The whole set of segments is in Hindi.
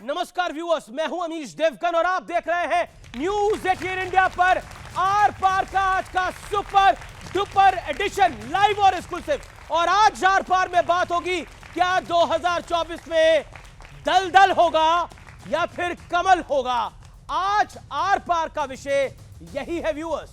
नमस्कार व्यूअर्स, मैं हूं अमीश देवगन और आप देख रहे हैं न्यूज 18 इंडिया पर आर पार का आज का सुपर डुपर एडिशन लाइव और एक्सक्लूसिव। और आज आर पार में बात होगी क्या 2024 में दलदल होगा या फिर कमल होगा। आज आर पार का विषय यही है व्यूअर्स।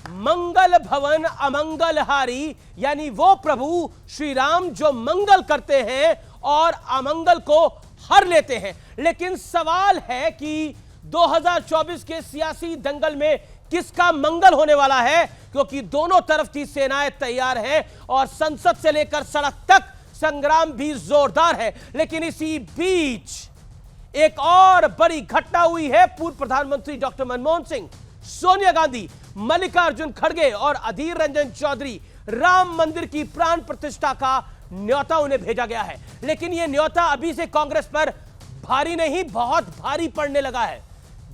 मंगल भवन अमंगल हारी, यानी वो प्रभु श्री राम जो मंगल करते हैं और अमंगल को हर लेते हैं। लेकिन सवाल है कि 2024 के सियासी दंगल में किसका मंगल होने वाला है, क्योंकि दोनों तरफ की सेनाएं तैयार हैं और संसद से लेकर सड़क तक संग्राम भी जोरदार है। लेकिन इसी बीच एक और बड़ी घटना हुई है। पूर्व प्रधानमंत्री डॉक्टर मनमोहन सिंह, सोनिया गांधी, मल्लिकार्जुन खड़गे और अधीर रंजन चौधरी राम मंदिर की प्राण प्रतिष्ठा का न्योता उन्हें भेजा गया है। लेकिन यह न्योता अभी से कांग्रेस पर भारी नहीं, बहुत भारी पड़ने लगा है।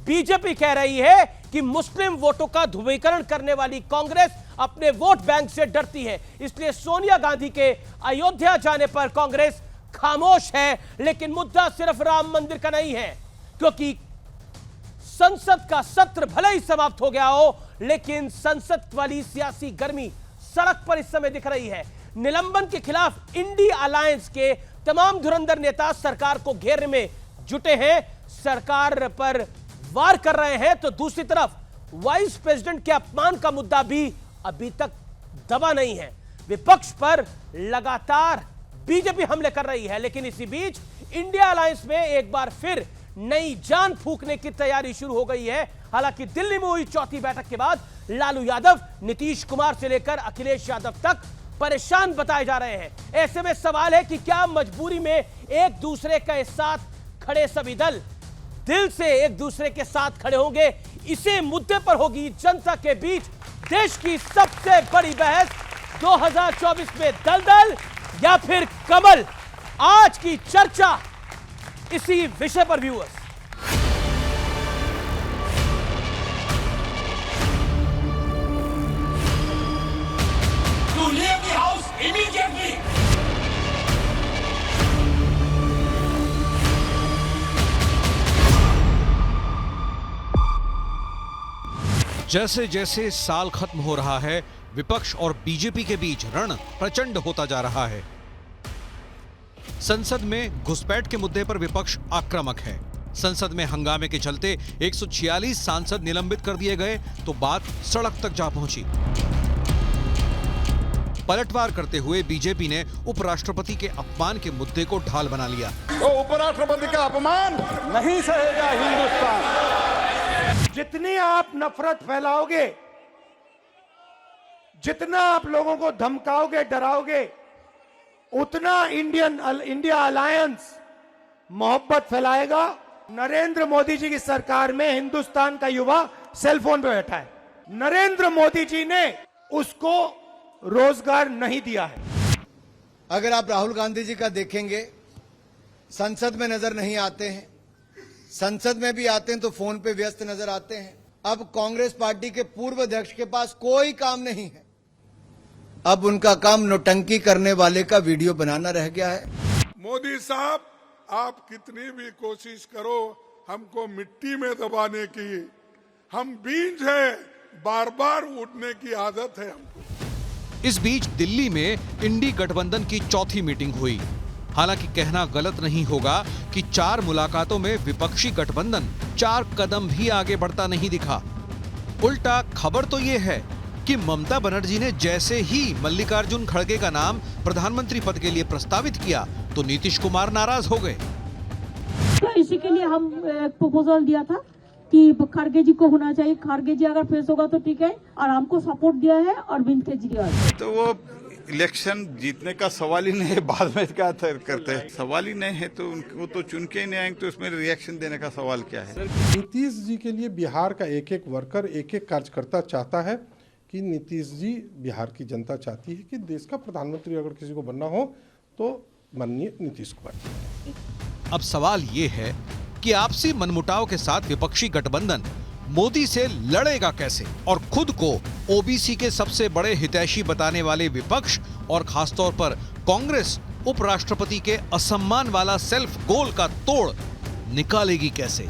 बीजेपी कह रही है कि मुस्लिम वोटों का ध्रुवीकरण करने वाली कांग्रेस अपने वोट बैंक से डरती है, इसलिए सोनिया गांधी के अयोध्या जाने पर कांग्रेस खामोश है। लेकिन मुद्दा सिर्फ राम मंदिर का नहीं है, क्योंकि संसद का सत्र भले ही समाप्त हो गया हो, लेकिन संसद वाली सियासी गर्मी सड़क पर इस समय दिख रही है। निलंबन के खिलाफ इंडी अलायंस के तमाम धुरंधर नेता सरकार को घेरने में जुटे हैं, सरकार पर वार कर रहे हैं। तो दूसरी तरफ वाइस प्रेसिडेंट के अपमान का मुद्दा भी अभी तक दबा नहीं है। विपक्ष पर लगातार बीजेपी हमले कर रही है। लेकिन इसी बीच इंडिया अलायंस में एक बार फिर नई जान फूंकने की तैयारी शुरू हो गई है। हालांकि दिल्ली में हुई चौथी बैठक के बाद लालू यादव, नीतीश कुमार से लेकर अखिलेश यादव तक परेशान बताए जा रहे हैं। ऐसे में सवाल है कि क्या मजबूरी में एक दूसरे के साथ खड़े सभी दल दिल से एक दूसरे के साथ खड़े होंगे। इसी मुद्दे पर होगी जनता के बीच देश की सबसे बड़ी बहस। 2024 में दलदल या फिर कमल, आज की चर्चा इसी विषय पर viewers. To leave the house immediately. जैसे जैसे साल खत्म हो रहा है, विपक्ष और बीजेपी के बीच रण प्रचंड होता जा रहा है। संसद में घुसपैठ के मुद्दे पर विपक्ष आक्रामक है। संसद में हंगामे के चलते 146 सांसद निलंबित कर दिए गए तो बात सड़क तक जा पहुंची। पलटवार करते हुए बीजेपी ने उपराष्ट्रपति के अपमान के मुद्दे को ढाल बना लिया। तो उपराष्ट्रपति का अपमान नहीं सहेगा हिंदुस्तान। जितनी आप नफरत फैलाओगे, जितना आप लोगों को धमकाओगे, डराओगे, उतना इंडिया अलायंस मोहब्बत फैलाएगा। नरेंद्र मोदी जी की सरकार में हिंदुस्तान का युवा सेल फोन पे बैठा है। नरेंद्र मोदी जी ने उसको रोजगार नहीं दिया है। अगर आप राहुल गांधी जी का देखेंगे, संसद में नजर नहीं आते हैं, संसद में भी आते हैं तो फोन पे व्यस्त नजर आते हैं। अब कांग्रेस पार्टी के पूर्व अध्यक्ष के पास कोई काम नहीं है, अब उनका काम नौटंकी करने वाले का वीडियो बनाना रह गया है। मोदी साहब, आप कितनी भी कोशिश करो हमको मिट्टी में दबाने की, हम बीज हैं, बार बार उठने की आदत है हमको। इस बीच दिल्ली में इंडी गठबंधन की चौथी मीटिंग हुई। हालांकि कहना गलत नहीं होगा कि 4 मुलाकातों में विपक्षी गठबंधन 4 कदम भी आगे बढ़ता नहीं दिखा। उल्टा खबर तो ये है कि ममता बनर्जी ने जैसे ही मल्लिकार्जुन खड़गे का नाम प्रधानमंत्री पद के लिए प्रस्तावित किया तो नीतीश कुमार नाराज हो गए। तो इसी के लिए हम प्रपोजल दिया था कि खड़गे जी को होना चाहिए। खड़गे जी अगर फेस होगा तो ठीक है, और हमको सपोर्ट दिया है अरविंद केजरीवाल। तो वो इलेक्शन जीतने का सवाल ही नहीं है, बाद में क्या करते हैं, सवाल ही नहीं है, तो उनको तो चुन के ही नहीं आएंगे, तो उसमें रिएक्शन देने का सवाल क्या है। नीतीश जी के लिए बिहार का एक एक वर्कर, एक एक कार्यकर्ता चाहता है कि नीतीश जी, बिहार की जनता चाहती है कि देश का प्रधानमंत्री अगर किसी को बनना हो तो माननीय नीतीश कुमार। अब सवाल ये है कि आपसी मनमुटाव के साथ विपक्षी गठबंधन मोदी से लड़ेगा कैसे, और खुद को ओबीसी के सबसे बड़े हितैषी बताने वाले विपक्ष और खासतौर पर कांग्रेस उपराष्ट्रपति के असम्मान वाला सेल्फ गोल का तोड़ निकालेगी कैसे?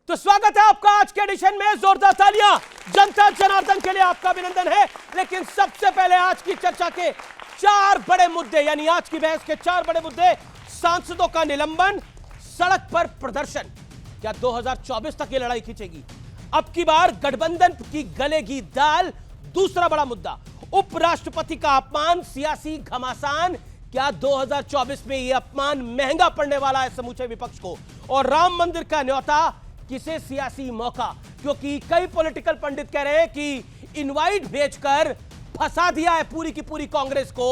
तो स्वागत है आपका आज के एडिशन में। जोरदार तालियां जनता जनार्दन के लिए आपका अभिनंदन है। लेकिन सबसे पहले आज की चर्चा के 4 बड़े मुद्दे, यानी आज की बहस के 4 बड़े मुद्दे। सांसदों का निलंबन, सड़क पर प्रदर्शन, क्या 2024 तक ये लड़ाई खींचेगी? अब की बार गठबंधन की गलेगी दाल, दूसरा बड़ा मुद्दा। उपराष्ट्रपति का अपमान, सियासी घमासान, क्या 2024 में यह अपमान महंगा पड़ने वाला है समूचे विपक्ष को? और राम मंदिर का न्योता, किसे सियासी मौका? क्योंकि कई पॉलिटिकल पंडित कह रहे हैं कि इनवाइट भेजकर फंसा दिया है पूरी की पूरी कांग्रेस को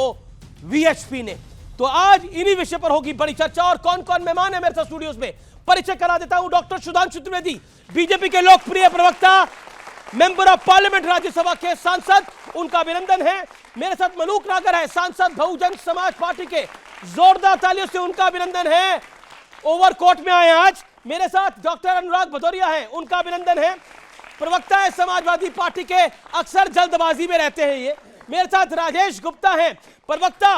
वीएचपी ने। तो आज इन्हीं विषय पर होगी बड़ी चर्चा। और कौन कौन मेहमान है मेरे साथ स्टूडियोज में, परिचय करा देता हूं। डॉक्टर सुधांशु त्रिवेदी, बीजेपी के लोकप्रिय प्रवक्ता, मेंबर ऑफ पार्लियामेंट, राज्यसभा के सांसद, उनका अभिनंदन है। मेरे साथ मलूक नागर है, सांसद बहुजन समाज पार्टी के, जोरदार तालियों से उनका अभिनंदन है। ओवरकोट में आए आज। मेरे साथ डॉक्टर अनुराग भदौरिया हैं, उनका अभिनंदन है। प्रवक्ता है समाजवादी पार्टी के, अक्सर जल्दबाजी में रहते हैं ये। मेरे साथ राजेश गुप्ता हैं, प्रवक्ता,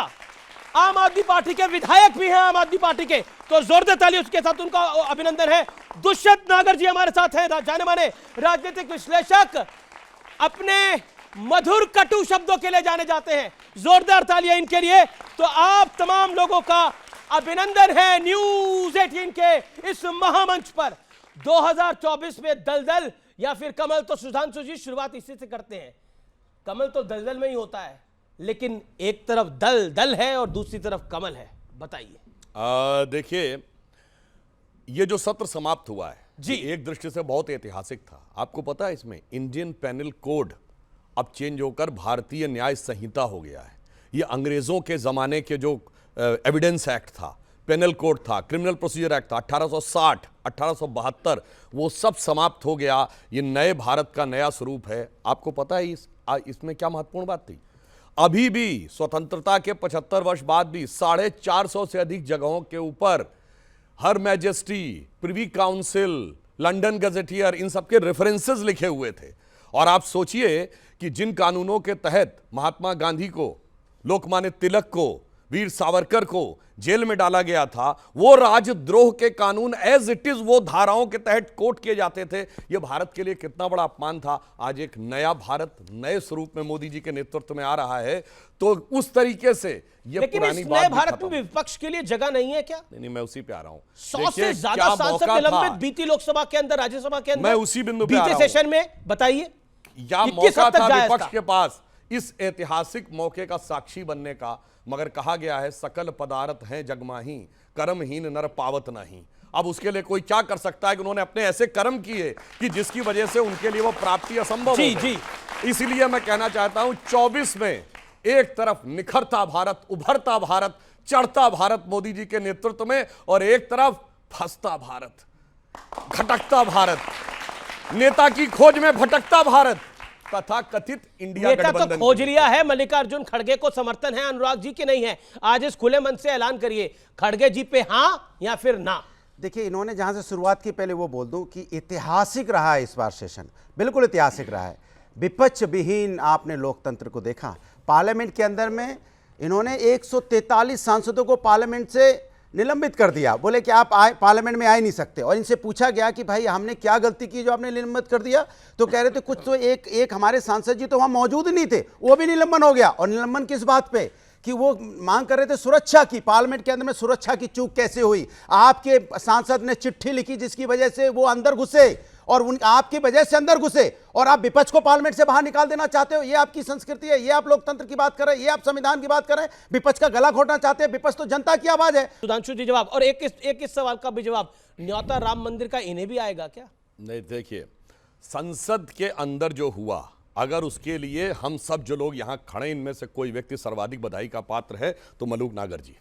आम आदमी पार्टी के, विधायक भी हैं आम आदमी पार्टी के, तो जोरदार तालियों के साथ उनका अभिनंदन है। दुष्यंत नागर जी हमारे साथ हैं, जाने माने राजनीतिक विश्लेषक, अपने मधुर कटु शब्दों के लिए जाने जाते हैं। जोरदार तालियां इनके लिए। तो आप तमाम लोगों का अभिनंदन है न्यूज़ 18 के इस महामंच पर। 2024 में दलदल या फिर कमल? तो सुधांशु जी शुरुआत इसी से करते हैं। कमल तो दलदल में ही होता है, लेकिन एक तरफ दल दल है और दूसरी तरफ कमल है, बताइए। देखिए, ये जो सत्र समाप्त हुआ है जी, एक दृष्टि से बहुत ऐतिहासिक था। आपको पता है इसमें इंडियन पेनल कोड अब चेंज होकर भारतीय न्याय संहिता हो गया है। ये अंग्रेजों के जमाने के जो एविडेंस एक्ट था, पेनल कोड था, क्रिमिनल प्रोसीजर एक्ट था, 1860, 1872, वो सब समाप्त हो गया। ये नए भारत का नया स्वरूप है। आपको पता है इसमें क्या महत्वपूर्ण बात थी? अभी भी स्वतंत्रता के 75 वर्ष बाद भी 450 से अधिक जगहों के ऊपर her majesty, privy council, London gazetteer, इन सबके रेफरेंसेस लिखे हुए थे। और आप सोचिए कि जिन कानूनों के तहत महात्मा गांधी को, लोकमान्य तिलक को, वीर सावरकर को जेल में डाला गया था, वो राजद्रोह के कानून एज इट इज वो धाराओं के तहत कोट किए जाते थे। ये भारत के लिए कितना बड़ा अपमान था। आज एक नया भारत नए स्वरूप में मोदी जी के नेतृत्व में आ रहा है, तो उस तरीके से ये पुरानी बात। नए भारत में विपक्ष के लिए जगह नहीं है क्या? नहीं, मैं उसी पे आ रहा हूं। 100 से ज्यादा सांसद निलंबित बीती लोकसभा के अंदर, राज्यसभा के अंदर, मैं उसी बिंदु पे आ रहा हूं। बीते सेशन में बताइए, या मौका था विपक्ष के पास इस ऐतिहासिक मौके का साक्षी बनने का, मगर कहा गया है सकल पदार्थ हैं जगमाही, कर्महीन नर पावत नहीं। अब उसके लिए कोई क्या कर सकता है कि उन्होंने अपने ऐसे कर्म किए कि जिसकी वजह से उनके लिए वो प्राप्ति असंभव हो गई। इसीलिए मैं कहना चाहता हूं 24 में एक तरफ निखरता भारत, उभरता भारत, चढ़ता भारत मोदी जी के नेतृत्व में, और एक तरफ फंसता भारत, भटकता भारत, नेता की खोज में भटकता भारत, तथा कथित इंडिया गठबंधन। तो खोज लिया है, मल्लिकार्जुन खड़गे को समर्थन है अनुराग जी की नहीं है? आज इस खुले मन से ऐलान करिए, खड़गे जी पे हां या फिर ना। देखिए, इन्होंने जहां से शुरुआत की, पहले वो बोल दूं कि ऐतिहासिक रहा है इस बार सेशन, बिल्कुल ऐतिहासिक रहा है। विपक्ष विहीन आपने लोकतंत्र को देखा। पार्लियामेंट के अंदर में इन्होंने 143 सांसदों को पार्लियामेंट से निलंबित कर दिया। बोले कि आप पार्लियामेंट में आ ही नहीं सकते। और इनसे पूछा गया कि भाई हमने क्या गलती की जो आपने निलंबित कर दिया? तो कह रहे थे कुछ तो एक हमारे सांसद जी तो वहां मौजूद ही नहीं थे, वो भी निलंबन हो गया। और निलंबन किस बात पे? कि वो मांग कर रहे थे सुरक्षा की, पार्लियामेंट के अंदर में सुरक्षा की चूक कैसे हुई? आपके सांसद ने चिट्ठी लिखी जिसकी वजह से वो अंदर घुसे, और आपकी वजह से अंदर घुसे, और आप विपक्ष को पार्लियामेंट से बाहर निकाल देना चाहते हो। ये आपकी संस्कृति है, ये आप लोकतंत्र की बात कर रहे हैं, ये आप संविधान की बात कर रहे हैं। विपक्ष का गला घोटना चाहते हैं। विपक्ष तो जनता की आवाज है। सुधांशु जी जवाब, और एक इस सवाल का भी जवाब, न्योता राम मंदिर का इन्हें भी आएगा क्या? नहीं, देखिए, संसद के अंदर जो हुआ, अगर उसके लिए हम सब जो लोग यहां खड़े, इनमें से कोई व्यक्ति सर्वाधिक बधाई का पात्र है तो मलूक नागर जी,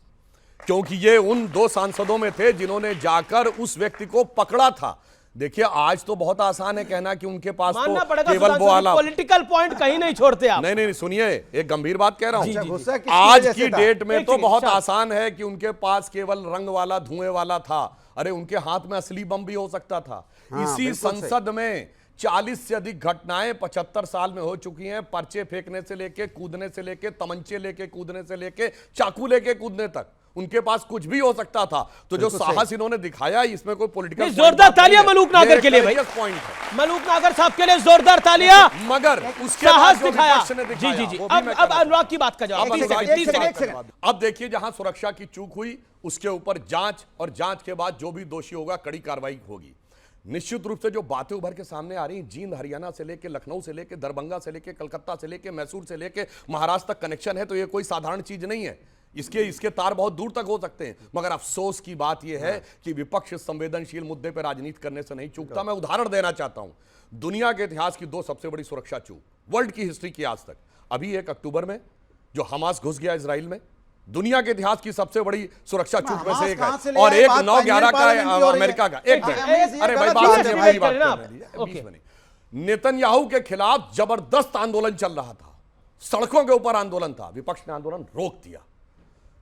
क्योंकि ये उन 2 सांसदों में थे जिन्होंने जाकर उस व्यक्ति को पकड़ा था। देखिए, आज तो बहुत आसान है कहना कि उनके पास तो केवल वो वाला पॉलिटिकल पॉइंट कहीं नहीं छोड़ते आप। नहीं, सुनिए, एक गंभीर बात कह रहा हूं। आज की डेट में तो बहुत आसान है कि उनके पास केवल रंग वाला, धुएं वाला था। अरे, उनके हाथ में असली बम भी हो सकता था। इसी संसद में 40 से अधिक घटनाएं 75 साल में हो चुकी हैं। पर्चे फेंकने से लेके, कूदने से लेके, तमंचे लेके कूदने से लेके, चाकू लेके कूदने तक। उनके पास कुछ भी हो सकता था। तो जो साहस इन्होंने दिखाया इसमें कोई पॉलिटिकल जोरदार तालियां मलूक नागर के लिए भाई, पॉइंट है मलूक नागर साहब के लिए जोरदार तालियां। मगर उसके साहस बाद जो दिखाया। विपक्ष ने दिखाया, जी जी जी, वो भी मैं अब कहूंगा। अनुराग की बात का जवाब। अब देखिए, जहां सुरक्षा की चूक हुई उसके ऊपर जांच, और जांच के बाद जो भी दोषी होगा कड़ी कार्रवाई होगी। निश्चित रूप से जो बातें उभर के सामने आ रही हैं, जींद हरियाणा से लेके लखनऊ से लेके दरभंगा से लेके कलकत्ता से लेके मैसूर से लेके महाराष्ट्र तक कनेक्शन है, तो ये कोई साधारण चीज नहीं है। इसके तार बहुत दूर तक हो सकते हैं। मगर अफसोस की बात यह है कि विपक्ष इस संवेदनशील मुद्दे पर राजनीति करने से नहीं चूकता। मैं उदाहरण देना चाहता हूं, दुनिया के इतिहास की 2 सबसे बड़ी सुरक्षा चूक वर्ल्ड की हिस्ट्री की आज तक। अभी 1 अक्टूबर में जो हमास घुस गया इजराइल में, दुनिया के इतिहास की सबसे बड़ी सुरक्षा चूक में से एक है, और एक 9/11 का अमेरिका का। एक मिनट, अरे भाई बात, नेतन्याहू के खिलाफ जबरदस्त आंदोलन चल रहा था, सड़कों के ऊपर आंदोलन था, विपक्ष ने आंदोलन रोक दिया।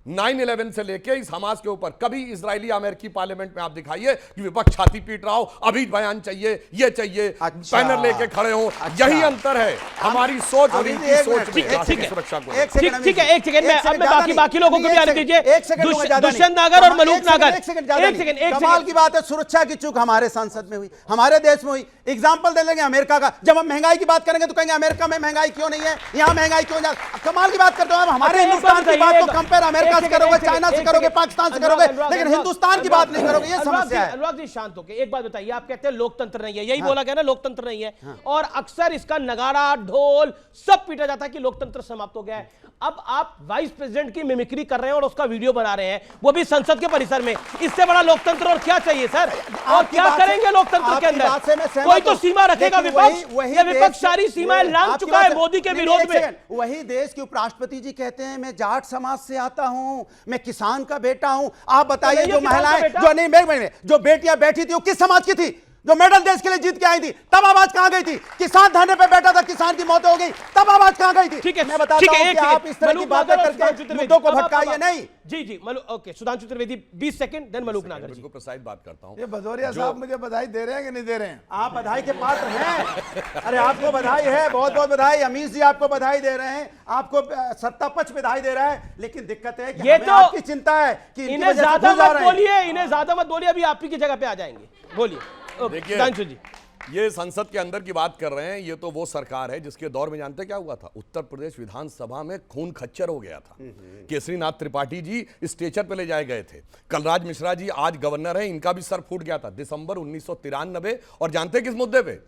9/11 से लेके इस हमास के ऊपर कभी इजरायली अमेरिकी पार्लियामेंट में आप दिखाइए कि विपक्ष छाती पीट रहा हो, अभी बयान चाहिए, ये चाहिए, बैनर लेके खड़े हो। यही अंतर है हमारी सोच और इनकी सोच में राष्ट्रीय सुरक्षा को। ठीक है, एक सेकंड में अब मैं बाकी लोगों को भी आने दीजिए। दुष्यंत नागर और मलूक नागर, एक सेकंड। कमाल की बात है, सुरक्षा की चूक हमारे संसद में हुई, हमारे देश में हुई। एग्जाम्पल दे लेंगे अमेरिका का, जब हम महंगाई की बात करेंगे तो कहेंगे अमेरिका में महंगाई क्यों नहीं है, यहां महंगाई क्यों नहीं। कमाल की बात करते हो, हमारे हिंदुस्तान की बात को कंपेयर अमेरिका से करोगे, चाइना से करोगे, पाकिस्तान से करोगे, लेकिन हिंदुस्तान की बात नहीं करोगे। ये समस्या है। अनुराग जी शांत होके एक बात बताइए, आप कहते हैं लोकतंत्र नहीं है, यही बोला गया ना, लोकतंत्र नहीं है, और अक्सर इसका नगाड़ा ढोल सब पीटा जाता है कि लोकतंत्र समाप्त हो गया है। अब आप वाइस प्रेसिडेंट की मिमिक्री कर रहे हैं और उसका वीडियो बना रहे हैं, वो भी संसद के परिसर में। इससे बड़ा लोकतंत्र और क्या चाहिए सर? और क्या करेंगे लोकतंत्र के अंदर? कोई तो सीमा रखेगा विपक्ष, या विपक्ष सारी सीमाएं लांघ चुका है मोदी के विरोध में। वही देश के उपराष्ट्रपति जी कहते हैं मैं जाट समाज से आता हूं, मैं किसान का बेटा हूं। आप बताइए, जो महिलाएं, जो नहीं, जो बेटियां बैठी थी वो किस समाज की थी? जो मेडल देश के लिए जीत के आई थी, तब आवाज कहां गई थी? किसान धरने पे बैठा था, किसान की मौत हो गई, तब आवाज कहां गई थी? ठीक है, मैं बताता हूं कि आप इस तरह की बातें करके मुद्दों को भटकाइए नहीं। जी जी, okay, Sudhanshu Trivedi 20 second, then Maluk Nagar ji. प्रसाद बात करता हूं। ये भदौरिया साहब मुझे बधाई दे रहे हैं कि नहीं दे रहे हैं? आप बधाई के पात्र हैं। अरे आपको बधाई है, बहुत बहुत बधाई। अमीश जी आपको बधाई दे रहे हैं, आपको सत्ता पक्ष बधाई दे रहा है, लेकिन दिक्कत है कि ये तो आपकी चिंता है कि इन्हें ज्यादा मत बोलिए, इन्हें ज्यादा मत बोलिए, अभी आप ही की जगह पे आ जाएंगे। बोलिए। देखिए, ये संसद के अंदर की बात कर रहे हैं, ये तो वो सरकार है जिसके दौर में जानते क्या हुआ था? उत्तर प्रदेश विधानसभा में खून खच्चर हो गया था। केसरीनाथ त्रिपाठी जी स्टेचर पे ले जाए गए थे। कलराज मिश्रा जी आज गवर्नर है, इनका भी सर फूट गया था दिसंबर 1993। और जानते किस मुद्दे पे?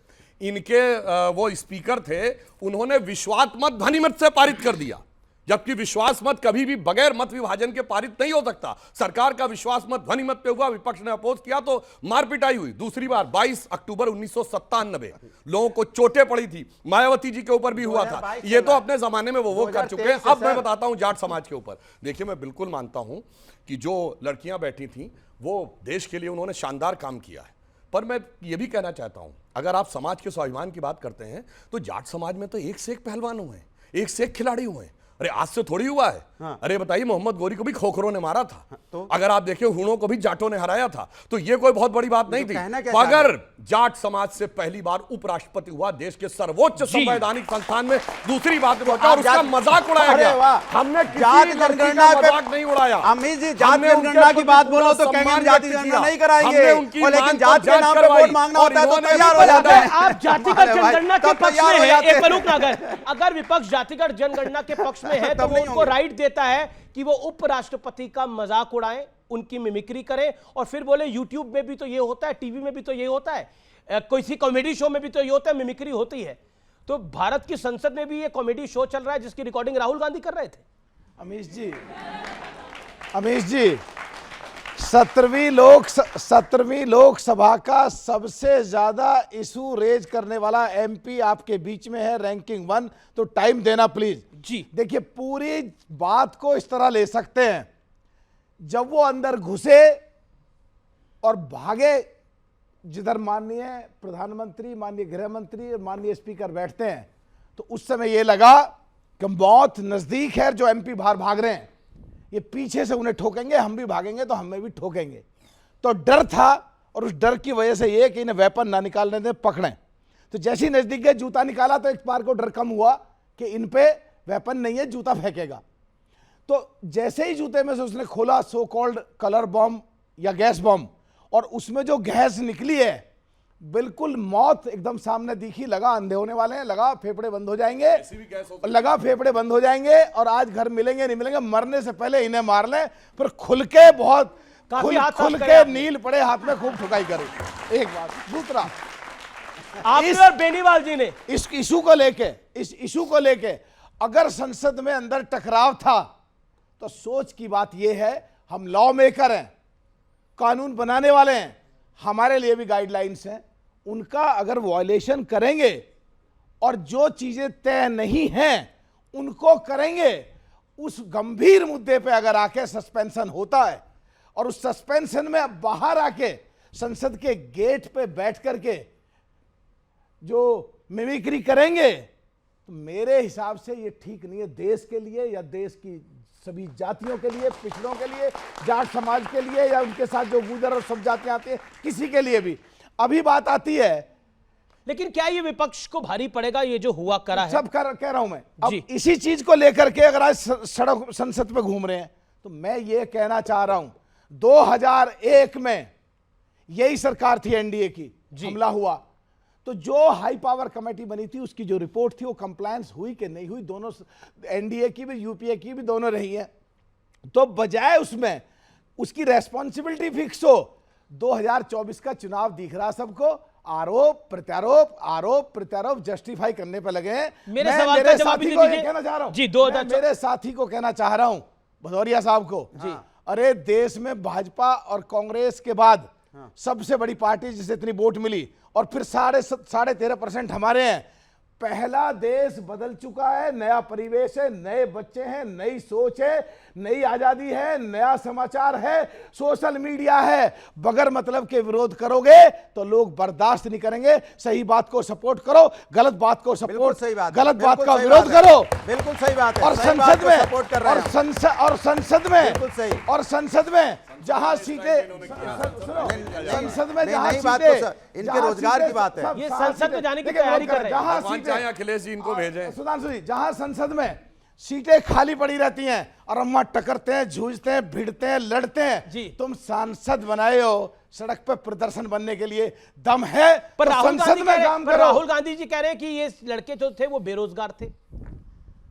इनके वो स्पीकर थे, उन्होंने विश्वास मत ध्वनिमत से पारित कर दिया, जबकि विश्वास मत कभी भी बगैर मत विभाजन के पारित नहीं हो सकता। सरकार का विश्वास मत ध्वनिमत पे हुआ, विपक्ष ने अपोज किया तो मार पिटाई हुई। दूसरी बार 22 अक्टूबर 1997 लोगों को चोटें पड़ी थी, मायावती जी के ऊपर भी हुआ था। ये तो अपने जमाने में वो कर चुके हैं। अब मैं बताता हूं जाट समाज के ऊपर। देखिए, मैं बिल्कुल मानता हूं कि जो लड़कियां बैठी थी वो देश के लिए उन्होंने शानदार काम किया है, पर मैं ये भी कहना चाहता हूं, अगर आप समाज के स्वाभिमान की बात करते हैं तो जाट समाज में तो एक से एक पहलवान हुए हैं, एक से एक खिलाड़ी हुए हैं। अरे आज से थोड़ी हुआ है। हाँ। अरे बताइए, मोहम्मद गोरी को भी खोखरों ने मारा था। हाँ, तो? अगर आप देखिए, हुणों को भी जाटों ने हराया था, तो ये कोई बहुत बड़ी बात नहीं थी। मगर जाट समाज से पहली बार उपराष्ट्रपति हुआ देश के सर्वोच्च संवैधानिक संस्थान में। दूसरी बात और उसका मजाक उड़ाया गया। हमने जात जनगणना मजाक नहीं उड़ाया। अमित जी, जात जनगणना की बात बोलो तो कहेंगे जाति जनगणना नहीं कराएंगे, लेकिन जात के नाम पे वोट मांगना होता है तो तैयार हो जाते हैं। आप जातिगत जनगणना के पक्ष में हैं, एक मलूक नागर, अगर विपक्ष जातिगत जनगणना के पक्ष में है तो वो उनको राइट देता है कि वो उपराष्ट्रपति का मजाक उड़ाएं, उनकी मिमिक्री करें, और फिर बोले यूट्यूब में भी तो ये होता है, टीवी में भी तो ये होता है, किसी कॉमेडी शो में भी तो ये होता है, मिमिक्री होती है। तो भारत की संसद में भी ये कॉमेडी शो चल रहा है जिसकी रिकॉर्डिंग राहुल गांधी कर रहे थे। अमीश जी 17वीं लोकसभा का सबसे ज्यादा इशू रेज करने वाला एमपी आपके बीच में है, रैंकिंग 1, तो टाइम देना प्लीज। जी देखिए, पूरी बात को इस तरह ले सकते हैं, जब वो अंदर घुसे और भागे जिधर माननीय प्रधानमंत्री, माननीय गृह मंत्री और माननीय स्पीकर बैठते हैं, तो उस समय ये लगा कि बहुत नजदीक है जो एमपी बाहर भाग रहे हैं, ये पीछे से उन्हें ठोकेंगे, हम भी भागेंगे तो हमें भी ठोकेंगे। तो डर था, और उस डर की वजह से ये कि इन्हें वेपन ना निकालने दें, पकड़ें। तो जैसे ही नजदीक गए, जूता निकाला तो एक बार को डर कम हुआ कि इन पे वेपन नहीं है, जूता फेंकेगा। तो जैसे ही जूते में से उसने खोला सो कॉल्ड कलर बॉम्ब या गैस बॉम्ब, और उसमें जो गैस निकली है बिल्कुल मौत एकदम सामने दिखी, लगा अंधे होने वाले हैं, लगा फेफड़े बंद हो जाएंगे, लगा फेफड़े बंद हो जाएंगे और आज घर मिलेंगे नहीं मिलेंगे, मरने से पहले इन्हें मार लें, फिर खुल के बहुत खुल के नील पड़े हाथ में खूब ठुकाई करें। एक बात। दूसरा, आपने बेनीवाल जी ने इस इशू को लेके अगर संसद में अंदर टकराव था तो सोच की बात यह है, हम लॉ मेकर हैं, कानून बनाने वाले हैं, हमारे लिए भी गाइडलाइंस हैं, उनका अगर वॉयलेशन करेंगे और जो चीजें तय नहीं हैं उनको करेंगे, उस गंभीर मुद्दे पे अगर आके सस्पेंशन होता है और उस सस्पेंशन में अब बाहर आके संसद के गेट पे बैठ करके जो मिमिक्री करेंगे, तो मेरे हिसाब से ये ठीक नहीं है देश के लिए या देश की सभी जातियों के लिए, पिछड़ों के लिए, जाट समाज के लिए या उनके साथ जो गुजर और सब जातियां आती हैं, किसी के लिए भी। अभी बात आती है, लेकिन क्या ये विपक्ष को भारी पड़ेगा ये जो हुआ करा है? सब कह रहा हूं मैं। अब इसी चीज को लेकर के अगर आज सड़क संसद पे घूम रहे हैं तो मैं ये कहना चाह रहा हूं, 2001 में यही सरकार थी एनडीए की, हमला हुआ तो जो हाई पावर कमेटी बनी थी उसकी जो रिपोर्ट थी वो कंप्लायंस हुई कि नहीं हुई, दोनों एनडीए की भी यूपीए की भी दोनों रही है। तो बजाय उसमें उसकी रेस्पॉन्सिबिलिटी फिक्स हो, 2024 का चुनाव दिख रहा सबको, आरोप प्रत्यारोप जस्टिफाई करने पे लगे हैं। मेरे सवाल का जवाब साथी को ये कहना चाह रहा हूं जी, मेरे साथी को कहना चाह रहा हूं, भदौरिया साहब को जी, अरे देश में भाजपा और कांग्रेस के बाद सबसे बड़ी पार्टी जिसे इतनी वोट मिली और फिर 13.5% हमारे हैं, पहला देश बदल चुका है, नया परिवेश है, नए बच्चे हैं, नई सोच है, नई आजादी है, नया समाचार है, सोशल मीडिया है। बगैर मतलब के विरोध करोगे तो लोग बर्दाश्त नहीं करेंगे। सही बात को सपोर्ट करो, गलत बात को सपोर्ट, गलत बात का विरोध करो। बिल्कुल सही बात है। और संसद में संसद में जहां सीटें, संसद में जहां सीटें, इनके रोजगार की बात है, ये संसद में जाने की तैयारी कर रहे हैं। अखिलेश जी इनको भेजें। सुधांशु जी, जहां संसद में सीटें खाली पड़ी रहती हैं और अम्मा टकरते हैं, जूझते हैं, भिड़ते हैं, लड़ते हैं जी, तुम सांसद बनाए हो सड़क पर प्रदर्शन बनने के लिए, दम है पर तो संसद में काम करो। राहुल गांधी जी कह रहे हैं कि ये लड़के जो थे वो बेरोजगार थे।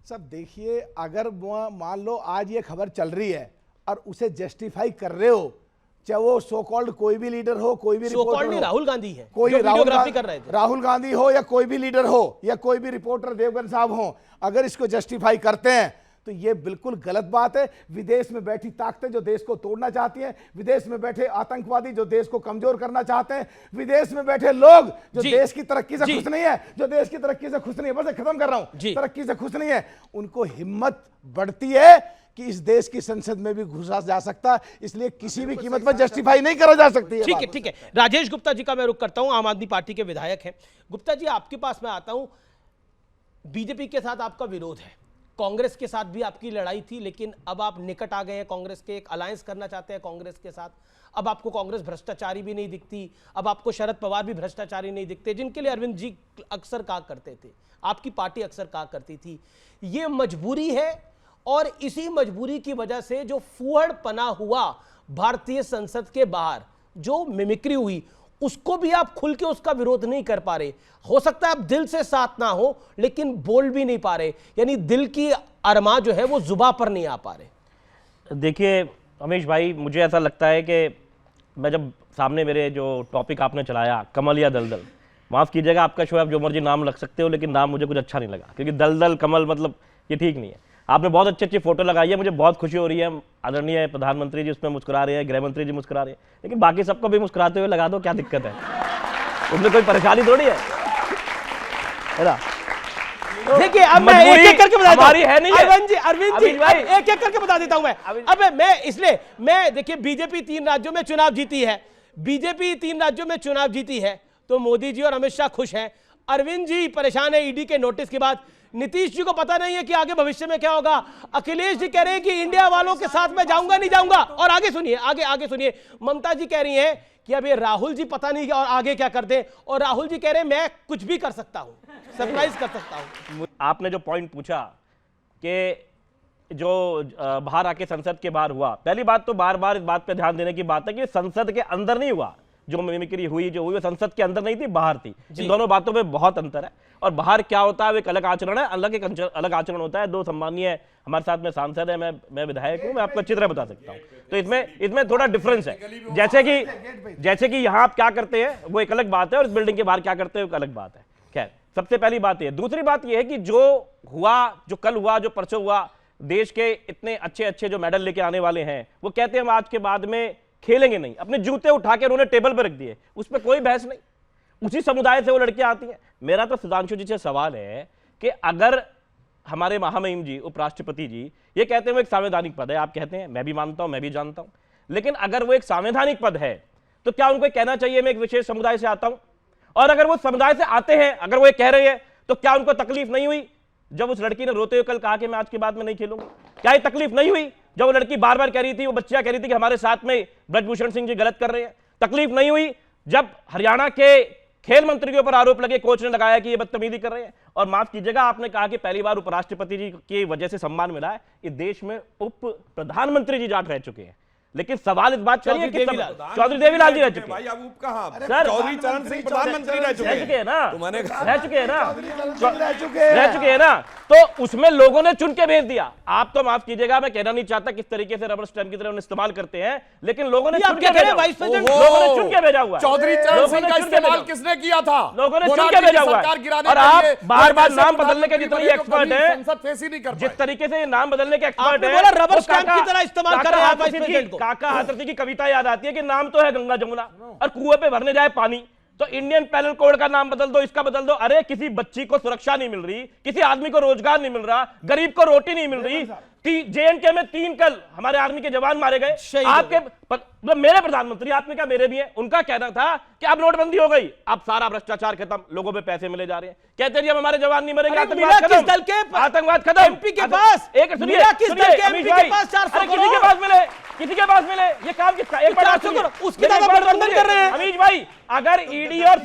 सब देखिए, अगर मान लो आज ये खबर चल रही है और उसे जस्टिफाई कर रहे हो, चाहे वो सो कॉल्ड कोई भी लीडर हो, कोई भी रिपोर्टर हो, राहुल गांधी है, कोई वीडियोग्राफी कर रहे थे, राहुल गांधी हो या कोई भी लीडर हो या कोई भी रिपोर्टर देवगन साहब हो, अगर इसको जस्टिफाई करते हैं तो ये बिल्कुल गलत बात है। विदेश में बैठी ताकतें जो देश को तोड़ना चाहती हैं, विदेश में बैठे आतंकवादी जो देश को कमजोर करना चाहते हैं, विदेश में बैठे लोग जो देश की तरक्की से खुश नहीं है, जो देश की तरक्की से खुश नहीं है, बस खत्म कर रहा हूं, तरक्की से खुश नहीं है, उनको हिम्मत बढ़ती है कि इस देश की संसद में भी घुसा जा सकता, इसलिए किसी भी कीमत पर जस्टिफाई नहीं करा जा सकती है। ठीक है, ठीक है। राजेश गुप्ता जी का मैं रुख करता हूं, आम आदमी पार्टी के विधायक हैं। गुप्ता जी, आपके पास मैं आता हूं। बीजेपी के साथ आपका विरोध है, कांग्रेस के साथ भी आपकी लड़ाई थी, लेकिन अब आप निकट आ गए हैं कांग्रेस के, एक अलायंस करना चाहते हैं कांग्रेस के साथ। अब आपको कांग्रेस भ्रष्टाचारी भी नहीं दिखती, अब आपको शरद पवार भी भ्रष्टाचारी नहीं दिखते, जिनके लिए अरविंद जी अक्सर कहा करते थे, आपकी पार्टी अक्सर कहा करती थी। ये मजबूरी है और इसी मजबूरी की वजह से जो फूहड़पना हुआ भारतीय संसद के बाहर, जो मिमिक्री हुई, उसको भी आप खुल के उसका विरोध नहीं कर पा रहे। हो सकता है आप दिल से साथ ना हो, लेकिन बोल भी नहीं पा रहे, यानी दिल की अरमा जो है वो जुबा पर नहीं आ पा रहे। देखिए अमीश भाई, मुझे ऐसा लगता है कि मैं जब सामने मेरे जो टॉपिक आपने चलाया कमल या दलदल, माफ़ कीजिएगा आपका शो, आप जो मर्जी नाम रख सकते हो, लेकिन नाम मुझे कुछ अच्छा नहीं लगा, क्योंकि दलदल कमल मतलब ये ठीक नहीं है। आपने बहुत अच्छी अच्छी फोटो लगाई है, मुझे बहुत खुशी हो रही है, आदरणीय प्रधानमंत्री जी उसमें मुस्कुरा रहे हैं, गृह मंत्री जी मुस्कुरा रहे हैं, लेकिन बाकी सबको भी मुस्कुराते हुए लगा दो, क्या दिक्कत है? उसमें कोई परेशानी थोड़ी है ना? देखिए, अब मैं एक एक करके बता देता हूं, है नहीं अरविंद जी एक एक करके बता देता हूं मैं। अब मैं इसलिए देखिए, बीजेपी 3 राज्यों में चुनाव जीती है, बीजेपी 3 राज्यों में चुनाव जीती है, तो मोदी जी और अमित शाह खुश हैं। अरविंद जी परेशान है ईडी के नोटिस के बाद। नीतीश जी को पता नहीं है कि आगे भविष्य में क्या होगा। अखिलेश जी कह रहे हैं कि इंडिया वालों के साथ मैं जाऊंगा नहीं जाऊंगा। और आगे सुनिए, आगे सुनिए, ममता जी कह रही हैं कि अब ये राहुल जी पता नहीं और आगे क्या करते हैं, और राहुल जी कह रहे हैं मैं कुछ भी कर सकता हूं, सरप्राइज कर सकता हूं। आपने जो पॉइंट पूछा कि जो बाहर आके संसद के बाहर हुआ, पहली बात तो बार बार इस बात पे ध्यान देने की बात है कि संसद के अंदर नहीं हुआ। जो मिमिक्री हुई जो हुई वो संसद के अंदर नहीं थी, बाहर थी। इन दोनों बातों में बहुत अंतर है। और बाहर क्या होता है वो एक अलग आचरण है, अलग आचरण होता है। दो सम्मानीय हमारे साथ में सांसद है, मैं विधायक हूं, मैं आपको अच्छी तरह बता सकता हूं। तो इसमें थोड़ा डिफरेंस है। जैसे कि यहां आप क्या करते हैं वो एक अलग बात है, और इस बिल्डिंग के बाहर क्या करते हैं वो एक अलग बात है। खैर, सबसे पहली बात यह। दूसरी बात यह है कि जो हुआ, जो कल हुआ, जो परसों हुआ, देश के इतने अच्छे अच्छे जो मेडल लेके आने वाले हैं वो कहते हैं हम आज के बाद में खेलेंगे नहीं। अपने जूते उठा के उन्होंने टेबल पर रख दिए, उस पर कोई बहस नहीं। उसी समुदाय से वो लड़कियां आती हैं। मेरा तो सुधांशु जी से सवाल है कि अगर हमारे महामहिम जी, उपराष्ट्रपति जी ये कहते हैं वो एक संवैधानिक पद है, आप कहते हैं, मैं भी मानता हूं, मैं भी जानता हूं, लेकिन अगर वो एक संवैधानिक पद है तो क्या उनको कहना चाहिए मैं एक विशेष समुदाय से आता हूं? और अगर वो समुदाय से आते हैं, अगर वो कह रहे हैं, तो क्या उनको तकलीफ नहीं हुई जब उस लड़की ने रोते हुए कल कहा कि मैं आज के बाद में नहीं खेलूंगी? क्या ये तकलीफ नहीं हुई जब वो लड़की बार बार कह रही थी, वो बच्चियां कह रही थी कि हमारे साथ में ब्रजभूषण सिंह जी गलत कर रहे हैं? तकलीफ नहीं हुई जब हरियाणा के खेल मंत्री के ऊपर आरोप लगे, कोच ने लगाया कि ये बदतमीजी कर रहे हैं? और माफ कीजिएगा, आपने कहा कि पहली बार उपराष्ट्रपति जी की वजह से सम्मान मिला है। इस देश में उप प्रधानमंत्री जी जाट रह चुके हैं, लेकिन सवाल इस बात चौधरी देवीलाल जी रह चुके हैं। सर, चौधरी चरण सिंह प्रधानमंत्री रह चुके हैं ना, रह चुके हैं ना, तो उसमें लोगों ने चुन के भेज दिया। आप तो माफ कीजिएगा, मैं कहना नहीं चाहता किस तरीके से रबर स्टैंप की तरह उन्हें इस्तेमाल करते हैं, लेकिन लोगों ने चुन के भेजा हुआ। चौधरी चरण सिंह का इस्तेमाल किसने किया था? लोगों ने चुन के भेजा हुआ है। और आप बार बार नाम बदलने के जितने एक्सपर्ट हैं, जिस तरीके से नाम बदलने के एक्सपर्ट हैं, रबर स्टैंप की तरह इस्तेमाल कर रहे हैं। काका हाथरसी की कविता याद आती है कि नाम तो है गंगा जमुना और कुएं पे भरने जाए पानी, तो इंडियन पैनल कोड का नाम बदल दो, इसका बदल दो। अरे किसी बच्ची को सुरक्षा नहीं मिल रही, किसी आदमी को रोजगार नहीं मिल रहा, गरीब को रोटी नहीं मिल रही। JNK में 3 कल हमारे आर्मी के जवान मारे गए। आपके मतलब मेरे प्रधानमंत्री, आप में क्या मेरे भी हैं, उनका कहना था कि अब नोटबंदी हो गई, अब सारा भ्रष्टाचार खत्म, लोगों पे पैसे मिले जा रहे हैं। कहते हैं अब हमारे जवान नहीं मरेंगे, आतंकवाद खत्म। एमपी के पास एक सुनिए, किसी के पास मिले, किसी के पास मिले, ये काम किसका? एक बार उसकी प्रबंधन कर रहे हैं अमीश भाई। अगर ईडी और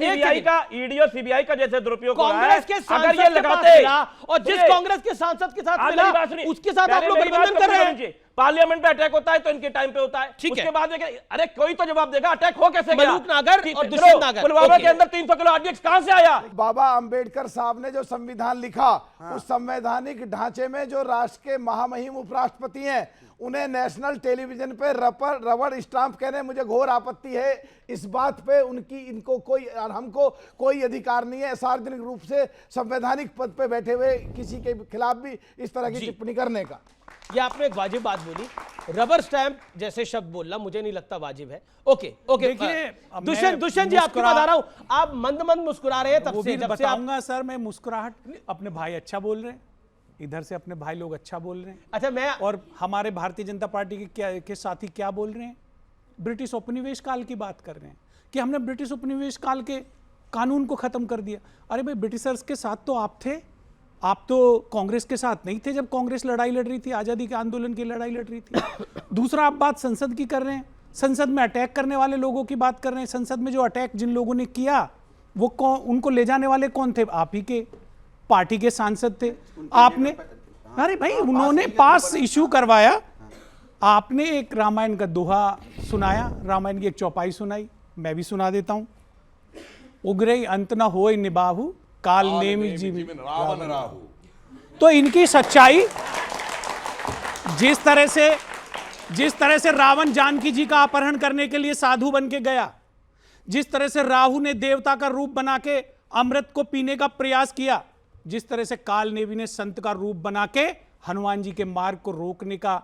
सीबीआई का जैसे दुरुपयोग हो रहा है, अगर ये लगाते और जिस कांग्रेस के सांसद के साथ मिला उसके साथ आप लोग गठबंधन कर रहे हैं। पार्लियामेंट में अटैक होता है तो इनके टाइम पे होता है, उसके बाद अरे कोई तो जवाब देगा, अटैक हो कैसे गया? मलूक नागर और दुष्यंत नागर, पुलवामा के अंदर 300 किलो आरडीएक्स कहां से आया? बाबा अंबेडकर साहब ने जो संविधान लिखा, उस संवैधानिक ढांचे में जो राष्ट्र के महामहिम उपराष्ट्रपति हैं, उन्हें नेशनल टेलीविजन पे रबड़ स्टाम्प कहने मुझे घोर आपत्ति है। इस बात पे इनको कोई और हमको कोई अधिकार नहीं है सार्वजनिक रूप से संवैधानिक पद पे बैठे हुए किसी के खिलाफ भी इस तरह की टिप्पणी करने का। ये आपने एक वाजिब बात बोली, रबर स्टैंप जैसे शब्द बोलना मुझे नहीं लगता वाजिब है। ओके दुष्यंत जी आपकी बात आ रहा हूं, आप मंद मुस्कुरा रहे हैं तब से। बताऊंगा सर, मैं मुस्कुराहट, अपने भाई अच्छा बोल रहे हैं, इधर से अपने भाई लोग अच्छा बोल रहे हैं। अच्छा, मैं और हमारे भारतीय जनता पार्टी के साथी क्या बोल रहे हैं? ब्रिटिश उपनिवेश काल की बात कर रहे हैं कि हमने ब्रिटिश उपनिवेश काल के कानून को खत्म कर दिया। अरे भाई, ब्रिटिशर्स के साथ तो आप थे, आप तो कांग्रेस के साथ नहीं थे जब कांग्रेस लड़ाई लड़ रही थी, आजादी के आंदोलन की लड़ाई लड़ रही थी। दूसरा, आप बात संसद की कर रहे हैं, संसद में अटैक करने वाले लोगों की बात कर रहे हैं। संसद में जो अटैक जिन लोगों ने किया वो उनको ले जाने वाले कौन थे? आप ही के पार्टी के सांसद थे। आपने, अरे भाई, उन्होंने पास इशू करवाया, आपने एक रामायण का दोहा सुनाया, रामायण की एक चौपाई सुनाई, मैं भी सुना देता हूं। उग्रई अंत न होय निबाहु, काल नेमि जीवी रावण राहु। तो इनकी सच्चाई, जिस तरह से रावण जानकी जी का अपहरण करने के लिए साधु बन के गया, जिस तरह से राहु ने देवता का रूप बना के अमृत को पीने का प्रयास किया, जिस तरह से काल नेवी ने संत का रूप बना के हनुमान जी के मार्ग को रोकने का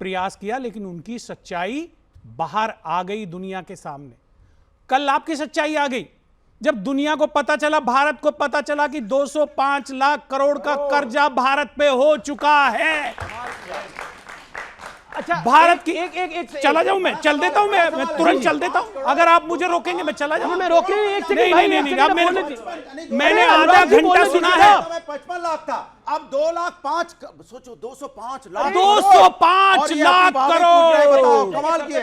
प्रयास किया, लेकिन उनकी सच्चाई बाहर आ गई दुनिया के सामने। कल आपकी सच्चाई आ गई जब दुनिया को पता चला, भारत को पता चला कि 205 लाख करोड़ का कर्जा भारत पे हो चुका है। अच्छा, भारत की एक चला जाऊं, मैं चल देता हूं, मैं तुरंत चल देता हूं। अगर आप मुझे रोकेंगे मैं चला जाऊं। मैं रोक रही हूं, एक सेकंड। नहीं, मैंने आधा घंटा सुना है। 55 लाख था, अब 2,05,000 सोचो 205 लाख 205 लाख करोड़ कमाल की है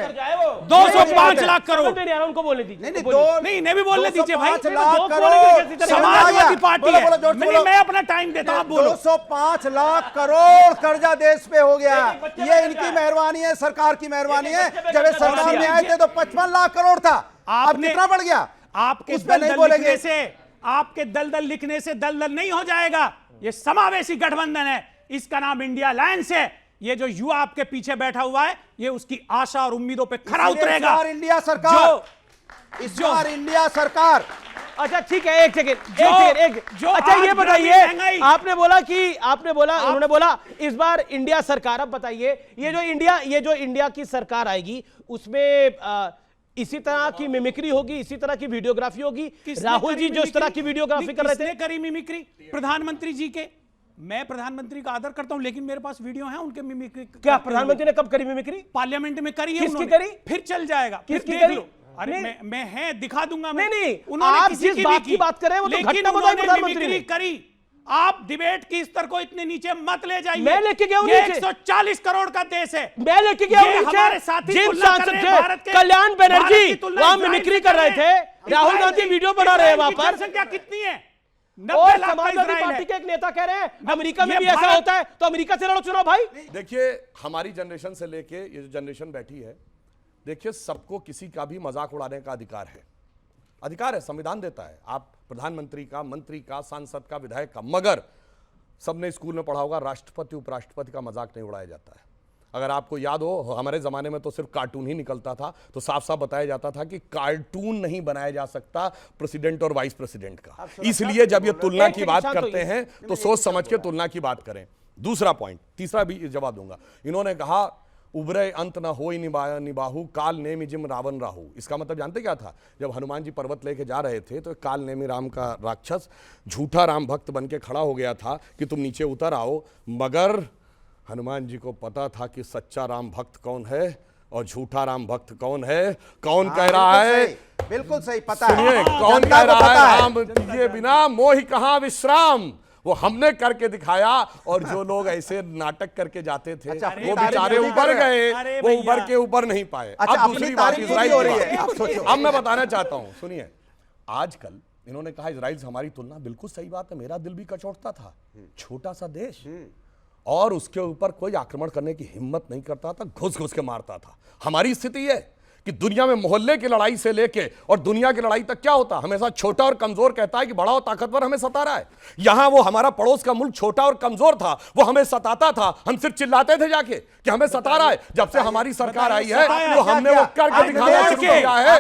205 लाख करोड़ उनको बोलने दीजिए नहीं इन्हें भी बोलने दीजिए भाई 205 लाख करोड़ समाजवादी पार्टी है मैं अपना टाइम देता हूं आप बोलो 205 लाख करोड़ कर्जा देश पे हो गया। ये इनकी मेहरबानी है, सरकार की मेहरबानी है। जब सरकार में आए थे तो 55 लाख करोड़ था, अब कितना बढ़ गया? आपके दलदल लिखने से, आपके दलदल लिखने से दलदल नहीं हो जाएगा। ये समावेशी गठबंधन है, इसका नाम इंडिया अलायंस है। ये जो युवा आपके पीछे बैठा हुआ है, ये उसकी आशा और उम्मीदों पे खरा उतरेगा। इंडिया सरकार, इस बार इंडिया सरकार। अच्छा ठीक है, एक सेकेंड अच्छा ये बताइए, आपने बोला उन्होंने बोला इस बार इंडिया सरकार। अब बताइए ये जो इंडिया की सरकार आएगी उसमें इसी तरह की मिमिक्री होगी, इसी तरह की वीडियोग्राफी होगी? राहुल जी जो इस तरह की वीडियोग्राफी कर रहे थे, करी मिमिक्री प्रधानमंत्री जी के? मैं प्रधानमंत्री का आदर करता हूं, लेकिन मेरे पास वीडियो है उनके मिमिक्री। क्या प्रधानमंत्री ने कब करी मिमिक्री? पार्लियामेंट में करी है। किसकी करी? फिर चल जाएगा, किसकी करी? अरे मैं है दिखा दूंगा। नहीं आप जिस बात की बात कर रहे हैं वो तो घटना बताई प्रधानमंत्री ने करी। आप डिबेट की स्तर को इतने नीचे मत ले जाइए। मैं लेके गया हूं ये नीचे। 140 करोड़ का देश है, मैं लेके गया हूं नीचे। हमारे साथी जिन तुलना कर सांसद रहे हैं भारत थे, के, कल्याण बनर्जी वहां इजराइल मिमिक्री से कर रहे थे, राहुल गांधी वीडियो बना रहे हैं वहां पर। जनसंख्या कितनी है? और समाजवादी पार्टी के एक नेता कह रहे हैं अमेरिका में भी ऐसा होता है, तो अमेरिका से लड़ो चुनाव भाई। देखिए हमारी जनरेशन से लेके ये जो जनरेशन बैठी है, देखिए सबको किसी का भी मजाक उड़ाने का अधिकार है, संविधान देता है। आप प्रधानमंत्री का, मंत्री का, सांसद का, विधायक का, मगर सबने स्कूल में पढ़ा होगा राष्ट्रपति उपराष्ट्रपति का मजाक नहीं उड़ाया जाता है। अगर आपको याद हो, हमारे जमाने में तो सिर्फ कार्टून ही निकलता था, तो साफ साफ बताया जाता था कि कार्टून नहीं बनाया जा सकता प्रेसिडेंट और वाइस प्रेसिडेंट का। इसलिए जब ये तुलना की बात करते हैं तो सोच समझ के तुलना की बात करें। दूसरा पॉइंट, तीसरा भी जवाब दूंगा। इन्होंने कहा उबरे अंत न होई निबाहु काल नेमि जिम रावण राहु। इसका मतलब जानते क्या था? जब हनुमान जी पर्वत लेके जा रहे थे तो काल नेमि राम का राक्षस झूठा राम भक्त बन के खड़ा हो गया था कि तुम नीचे उतर आओ, मगर हनुमान जी को पता था कि सच्चा राम भक्त कौन है और झूठा राम भक्त कौन है। कौन कह रहा है? बिल्कुल सही पता है। सुनिए, कौन कह रहा है? राम दिए बिना मोहि कहां विश्राम। वो हमने करके दिखाया, और जो लोग ऐसे नाटक करके जाते थे वो बेचारे उबर गए, वो उबर के ऊपर नहीं पाए। अब दूसरी बात इजराइल हो रही है। अब मैं बताना चाहता हूं, सुनिए, आजकल इन्होंने कहा इजराइल से हमारी तुलना, बिल्कुल सही बात है। मेरा दिल भी कचोटता था, छोटा सा देश, और उसके ऊपर कोई आक्रमण करने की हिम्मत नहीं करता था, घुस घुस के मारता था। हमारी स्थिति है कि दुनिया में मोहल्ले की लड़ाई से लेके और दुनिया की लड़ाई तक क्या होता, हमेशा छोटा और कमजोर कहता है कि बड़ा और ताकतवर हमें सता रहा है। यहां वो हमारा पड़ोस का मुल्क छोटा और कमजोर था, वो हमें सताता था, हम सिर्फ चिल्लाते थे जाके कि हमें सता रहा है। जब से हमारी सरकार आई है तो हमने वो करके दिखाना शुरू किया है।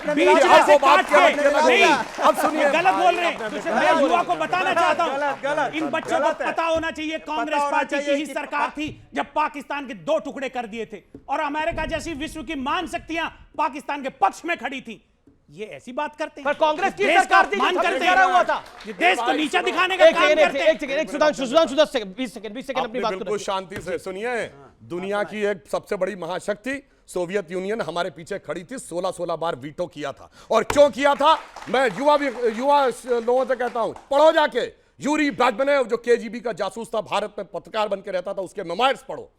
अब सुनिए, गलत बोल रहे हैं। मैं युवा को बताना चाहता हूं, इन बच्चों को पता होना चाहिए कांग्रेस पार्टी की ही सरकार थी जब पाकिस्तान के 2 टुकड़े कर दिए थे, और अमेरिका जैसी विश्व की महान शक्तियां पाकिस्तान के पक्ष में खड़ी थी। ये ऐसी बात करते हैं, पर कांग्रेस की सरकार थी, मान करते हुआ था देश को नीचा दिखाने का काम करते हैं। एक सुधांशु 10 सेकंड 20 सेकंड अपनी बात बिल्कुल शांति से सुनिए। दुनिया की एक सबसे बड़ी महाशक्ति सोवियत यूनियन हमारे पीछे खड़ी थी, 16 बार वीटो किया था। और क्यों किया था? मैं युवा लोगों से कहता हूं, पढ़ो जाके। यूरी ब्राजमनेव जो केजीबी का जासूस था, भारत में पत्रकार बन के रहता था, उसके मेमोयर्स पढ़ो।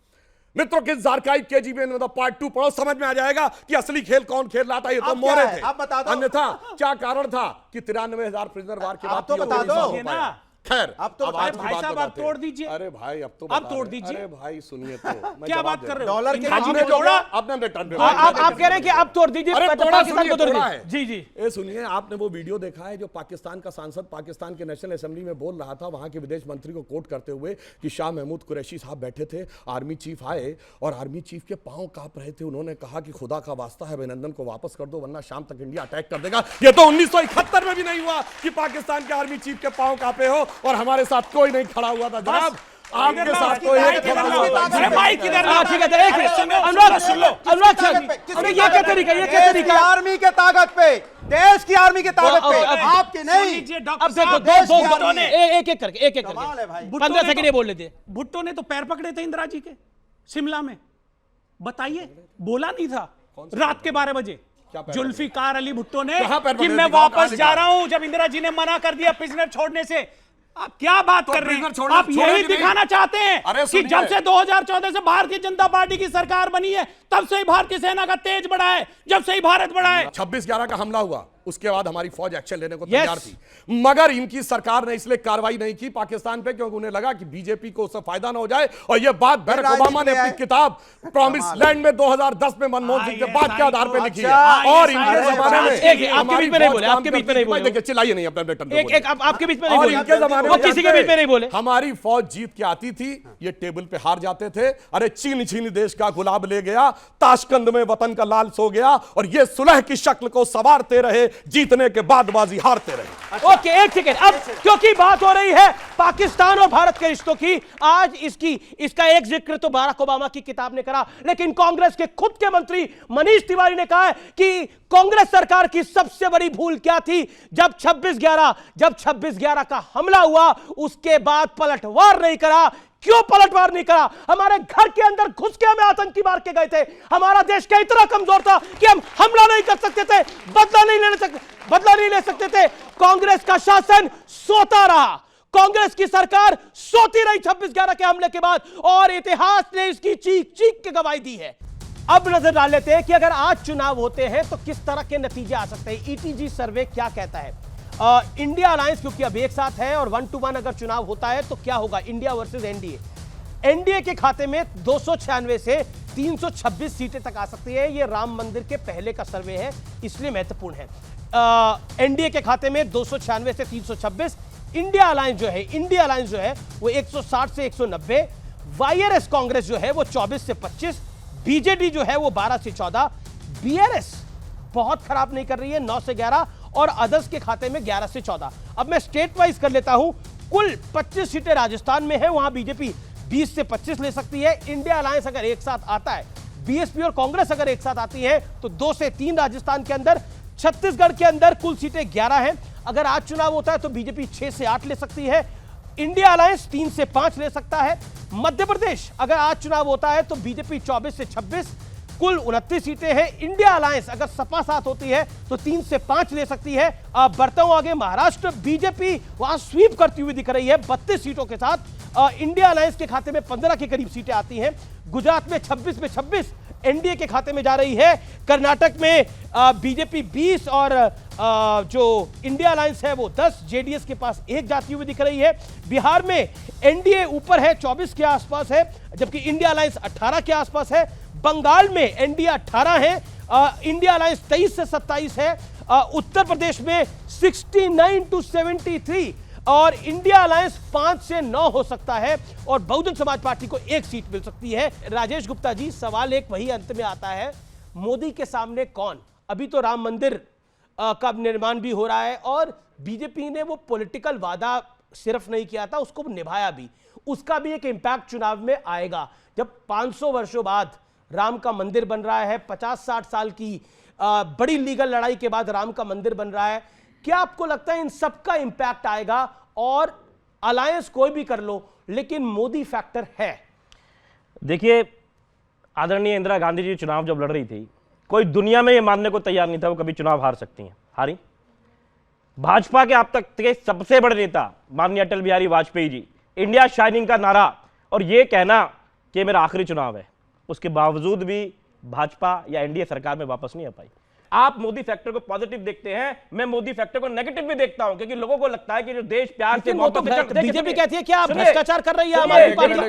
मित्रों के जारकाइव केजीबी में पार्ट 2 पढ़ो, समझ में आ जाएगा कि असली खेल कौन खेल रहा था। ये तो मोरे थे। अन्यथा क्या कारण था कि 93,000 प्रिजनर वार के बाद तो बता दो। खैर, अब तो आज भाई साहब आप तोड़ दीजिए। अरे भाई अब तो तोड़ दीजिए। अरे भाई सुनिए तो क्या बात कर रहे हो? डॉलर के आपने जोड़ा, आपने रिटर्न पे आप कह रहे हैं कि अब तोड़ दीजिए, पाकिस्तान को तोड़ है। जी जी, ये सुनिए, आपने वो वीडियो देखा है जो पाकिस्तान का सांसद पाकिस्तान के नेशनल असेंबली में बोल रहा था, वहां के विदेश मंत्री को कोट करते हुए कि शाह महमूद कुरैशी साहब बैठे थे, आर्मी चीफ आए और आर्मी चीफ के पांव कांप रहे थे। उन्होंने कहा कि खुदा का वास्ता है अभिनंदन को वापस कर दो, वरना शाम तक इंडिया अटैक कर देगा। ये तो 1971 में भी नहीं हुआ कि पाकिस्तान के आर्मी चीफ के पांव कांपे हो और हमारे साथ कोई नहीं खड़ा हुआ था। जनाब आपके साथ कोई नहीं खड़ा हुआ था। ठीक है, अनुराग ये क्या तरीका, ये क्या तरीका? आर्मी के ताकत पे, देश की आर्मी के ताकत पे, आपके नहीं। अब देखो दो ने एक एक करके 15 सेकंड ये बोल लेते। भुट्टो ने तो पैर पकड़े थे इंदिरा जी के शिमला में, बताइए, बोला नहीं था रात के 12 बजे जुल्फिकार अली भुट्टो ने कि मैं वापस जा रहा हूं, जब इंदिरा जी ने मना कर दिया प्रिजनर छोड़ने से। आप क्या बात कर रहे हैं? आप यही दिखाना चाहते हैं कि जब से 2014 से भारतीय जनता पार्टी की सरकार बनी है तब से ही भारतीय सेना का तेज बढ़ा है, जब से ही भारत बढ़ा है। 26/11 का हमला हुआ, उसके बाद हमारी फौज एक्शन लेने को तैयार थी, मगर इनकी सरकार ने इसलिए कार्रवाई नहीं की पाकिस्तान पे क्योंकि उन्हें लगा कि बीजेपी को उससे फायदा ना हो जाए। और यह बात बराक ओबामा ने अपनी किताब प्रॉमिस लैंड में 2010 में मनमोहन सिंह के बाद के आधार पर लिखी है। और इनके जमाने में आपके बीच में नहीं बोले, आपके बीच में नहीं बोले, देखिए चिल्लाइए नहीं अपने बेटन पे, एक आपके बीच में नहीं बोले, इनके जमाने वो किसी के बीच में नहीं बोले। हमारी फौज जीत के आती थी, ये टेबल पे हार जाते थे। अरे छीन छीन देश का गुलाब ले गया, ताशकंद में वतन का लाल सो गया, और ये सुलह की शक्ल को सवारते रहे, जीतने के बाद बाजी हारते रहे। ओके, एक सेकेंड, अब क्योंकि बात हो रही है पाकिस्तान और भारत के रिश्तों की, आज इसका एक जिक्र तो बराक ओबामा की किताब ने करा, लेकिन कांग्रेस के खुद के मंत्री मनीष तिवारी ने कहा है कि कांग्रेस सरकार की सबसे बड़ी भूल क्या थी। जब 26/11 का हमला हुआ उसके बाद पलटवार नहीं करा। क्यों पलटवार नहीं करा? हमारे घर के अंदर घुस के हमें आतंकी मार के गए थे। हमारा देश क्या इतना कमजोर था कि हम हमला नहीं कर सकते थे, बदला नहीं ले सकते थे? कांग्रेस का शासन सोता रहा, कांग्रेस की सरकार सोती रही 26/11 के हमले के बाद, और इतिहास ने इसकी चीख चीख के गवाही दी है। अब नजर डाल लेते हैं कि अगर आज चुनाव होते हैं तो किस तरह के नतीजे आ सकते हैं। ईटीजी सर्वे क्या कहता है? इंडिया अलायंस क्योंकि अब एक साथ है और 1-to-1 अगर चुनाव होता है तो क्या होगा? India versus NDA. एनडीए के खाते में 296 से 326 सीटें तक आ सकती है। ये राम मंदिर के पहले का सर्वे है, इसलिए महत्वपूर्ण है। एनडीए के खाते में 296 से 326। इंडिया अलायंस जो है वो 160 से 190। वाईआरएस कांग्रेस जो है वो 24 से 25। बीजेडी जो है वो 12 से 14। बीआरएस बहुत खराब नहीं कर रही है, 9 से 11, और अदर्स के खाते में 11 से 14। अब मैं स्टेट वाइज कर लेता हूं। कुल 25 सीटें राजस्थान में है, वहां बीजेपी 20 से 25 ले सकती है। इंडिया अलायंस अगर एक साथ आता है, बीएसपी और कांग्रेस अगर एक साथ आती है तो 2 से 3 राजस्थान के अंदर। छत्तीसगढ़ के अंदर कुल सीटें 11 हैं। अगर आज चुनाव होता है तो बीजेपी 6 से 8 ले सकती है। इंडिया अलायंस 3 से 5 ले सकता है। मध्य प्रदेश अगर आज चुनाव होता है तो बीजेपी 24 से 26, कुल 29 सीटें हैं। इंडिया अलायंस अगर सपा साथ होती है तो 3 से 5 ले सकती है। बढ़ता हूं आगे, महाराष्ट्र बीजेपी वहां स्वीप करती हुई दिख रही है 32 सीटों के साथ। इंडिया अलायंस के खाते में 15 के करीब सीटें आती हैं। गुजरात में 26 में 26 एनडीए के खाते में जा रही है। कर्नाटक में बीजेपी 20 और जो इंडिया अलायंस है वो 10, जेडीएस के पास 1 जाती हुई दिख रही है। बिहार में एनडीए ऊपर है, 24 के आसपास है, जबकि इंडिया अलायंस 18 के आसपास है। बंगाल में एनडीए 18 है, इंडिया अलायंस 23 से 27 है। उत्तर प्रदेश में 69 to 73 और इंडिया अलायंस 5 से 9 हो सकता है, और बहुजन समाज पार्टी को 1 सीट मिल सकती है। राजेश गुप्ता जी, सवाल एक वही अंत में आता है, मोदी के सामने कौन? अभी तो राम मंदिर का निर्माण भी हो रहा है और बीजेपी ने वो पॉलिटिकल वादा सिर्फ नहीं किया था, उसको निभाया भी। उसका भी एक इंपैक्ट चुनाव में आएगा। जब 500 वर्षों बाद राम का मंदिर बन रहा है, 50-60 साल की बड़ी लीगल लड़ाई के बाद राम का मंदिर बन रहा है, क्या आपको लगता है इन सब का इंपैक्ट आएगा? और अलायंस कोई भी कर लो लेकिन मोदी फैक्टर है। देखिए, आदरणीय इंदिरा गांधी जी चुनाव जब लड़ रही थी, कोई दुनिया में ये मानने को तैयार नहीं था वो कभी चुनाव हार सकती हैं। हारी। भाजपा के अब तक के सबसे बड़े नेता माननीय अटल बिहारी वाजपेयी जी, इंडिया शाइनिंग का नारा और ये कहना कि मेरा आखिरी चुनाव है, उसके बावजूद भी भाजपा या एनडीए सरकार में वापस नहीं आ पाई। आप मोदी फैक्टर को पॉजिटिव देखते हैं, मैं मोदी फैक्टर को नेगेटिव भी देखता हूं, क्योंकि लोगों को लगता है कि जो देश प्यार से बीजेपी कहती है कि आप भ्रष्टाचार कर रही है।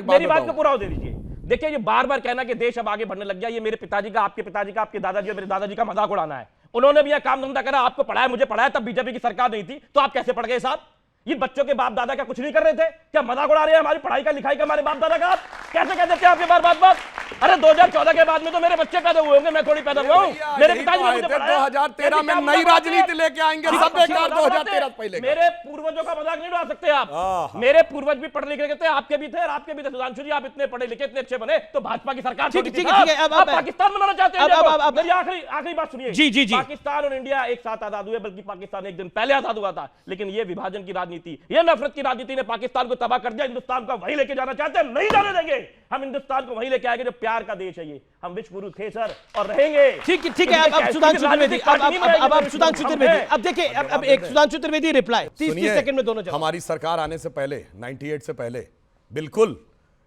मेरी बात को पूरा हो दे दीजिए। देखिए, ये बार बार कहना कि देश अब आगे बढ़ने लग गया, ये मेरे पिताजी का, आपके पिताजी का, आपके दादाजी और मेरे दादाजी का मजाक उड़ाना है। उन्होंने भी यह काम धंधा करा, आपको पढ़ाया, मुझे पढ़ाया, तब बीजेपी की सरकार नहीं थी, तो आप कैसे पढ़ गए साहब? ये बच्चों के बाप दादा का कुछ नहीं कर रहे थे क्या? मजाक उड़ा रहे हैं हमारी पढ़ाई का, लिखाई का, हमारे बाप दादा का? आप कैसे कह देते हैं आपके बात? अरे 2014 के बाद में तो मेरे बच्चे पैदा हुए होंगे, मैं थोड़ी पैदा हुआ हूं। मेरे पिताजी ने मुझे पढ़ाया। 2013 में नई राजनीति लेके आएंगे, सब बेकार 2013 पहले। मेरे पूर्वजों का मजाक नहीं उड़ा सकते आप। मेरे पूर्वज भी पढ़े लिखे थे, आपके भी थे और आपके भी थे। सुधांशु जी, आप इतने पढ़े लिखे, इतने अच्छे बने, तो भाजपा की सरकार ठीक है। अब पाकिस्तान बनाना चाहते हैं। मेरी आखिरी बात सुनिए। जी। पाकिस्तान और इंडिया एक साथ आजाद हुए, बल्कि पाकिस्तान एक दिन पहले आजाद हुआ था, लेकिन ये विभाजन की राजनीति राजनीति, यह नफरत की राजनीति ने पाकिस्तान को तबाह कर दिया। हिंदुस्तान को वहीं लेके जाना चाहते हैं, नहीं जाने देंगे। हम हिंदुस्तान को वहीं लेके आएंगे जो प्यार का देश है। ये हम विश्व गुरु थे सर, और रहेंगे। ठीक है। अब सुधांशु त्रिवेदी, अब सुधांशु त्रिवेदी, अब देखिए, अब एक सुधांशु त्रिवेदी रिप्लाई 30 सेकंड में दोनों जवाब। हमारी सरकार आने से पहले 98 से पहले बिल्कुल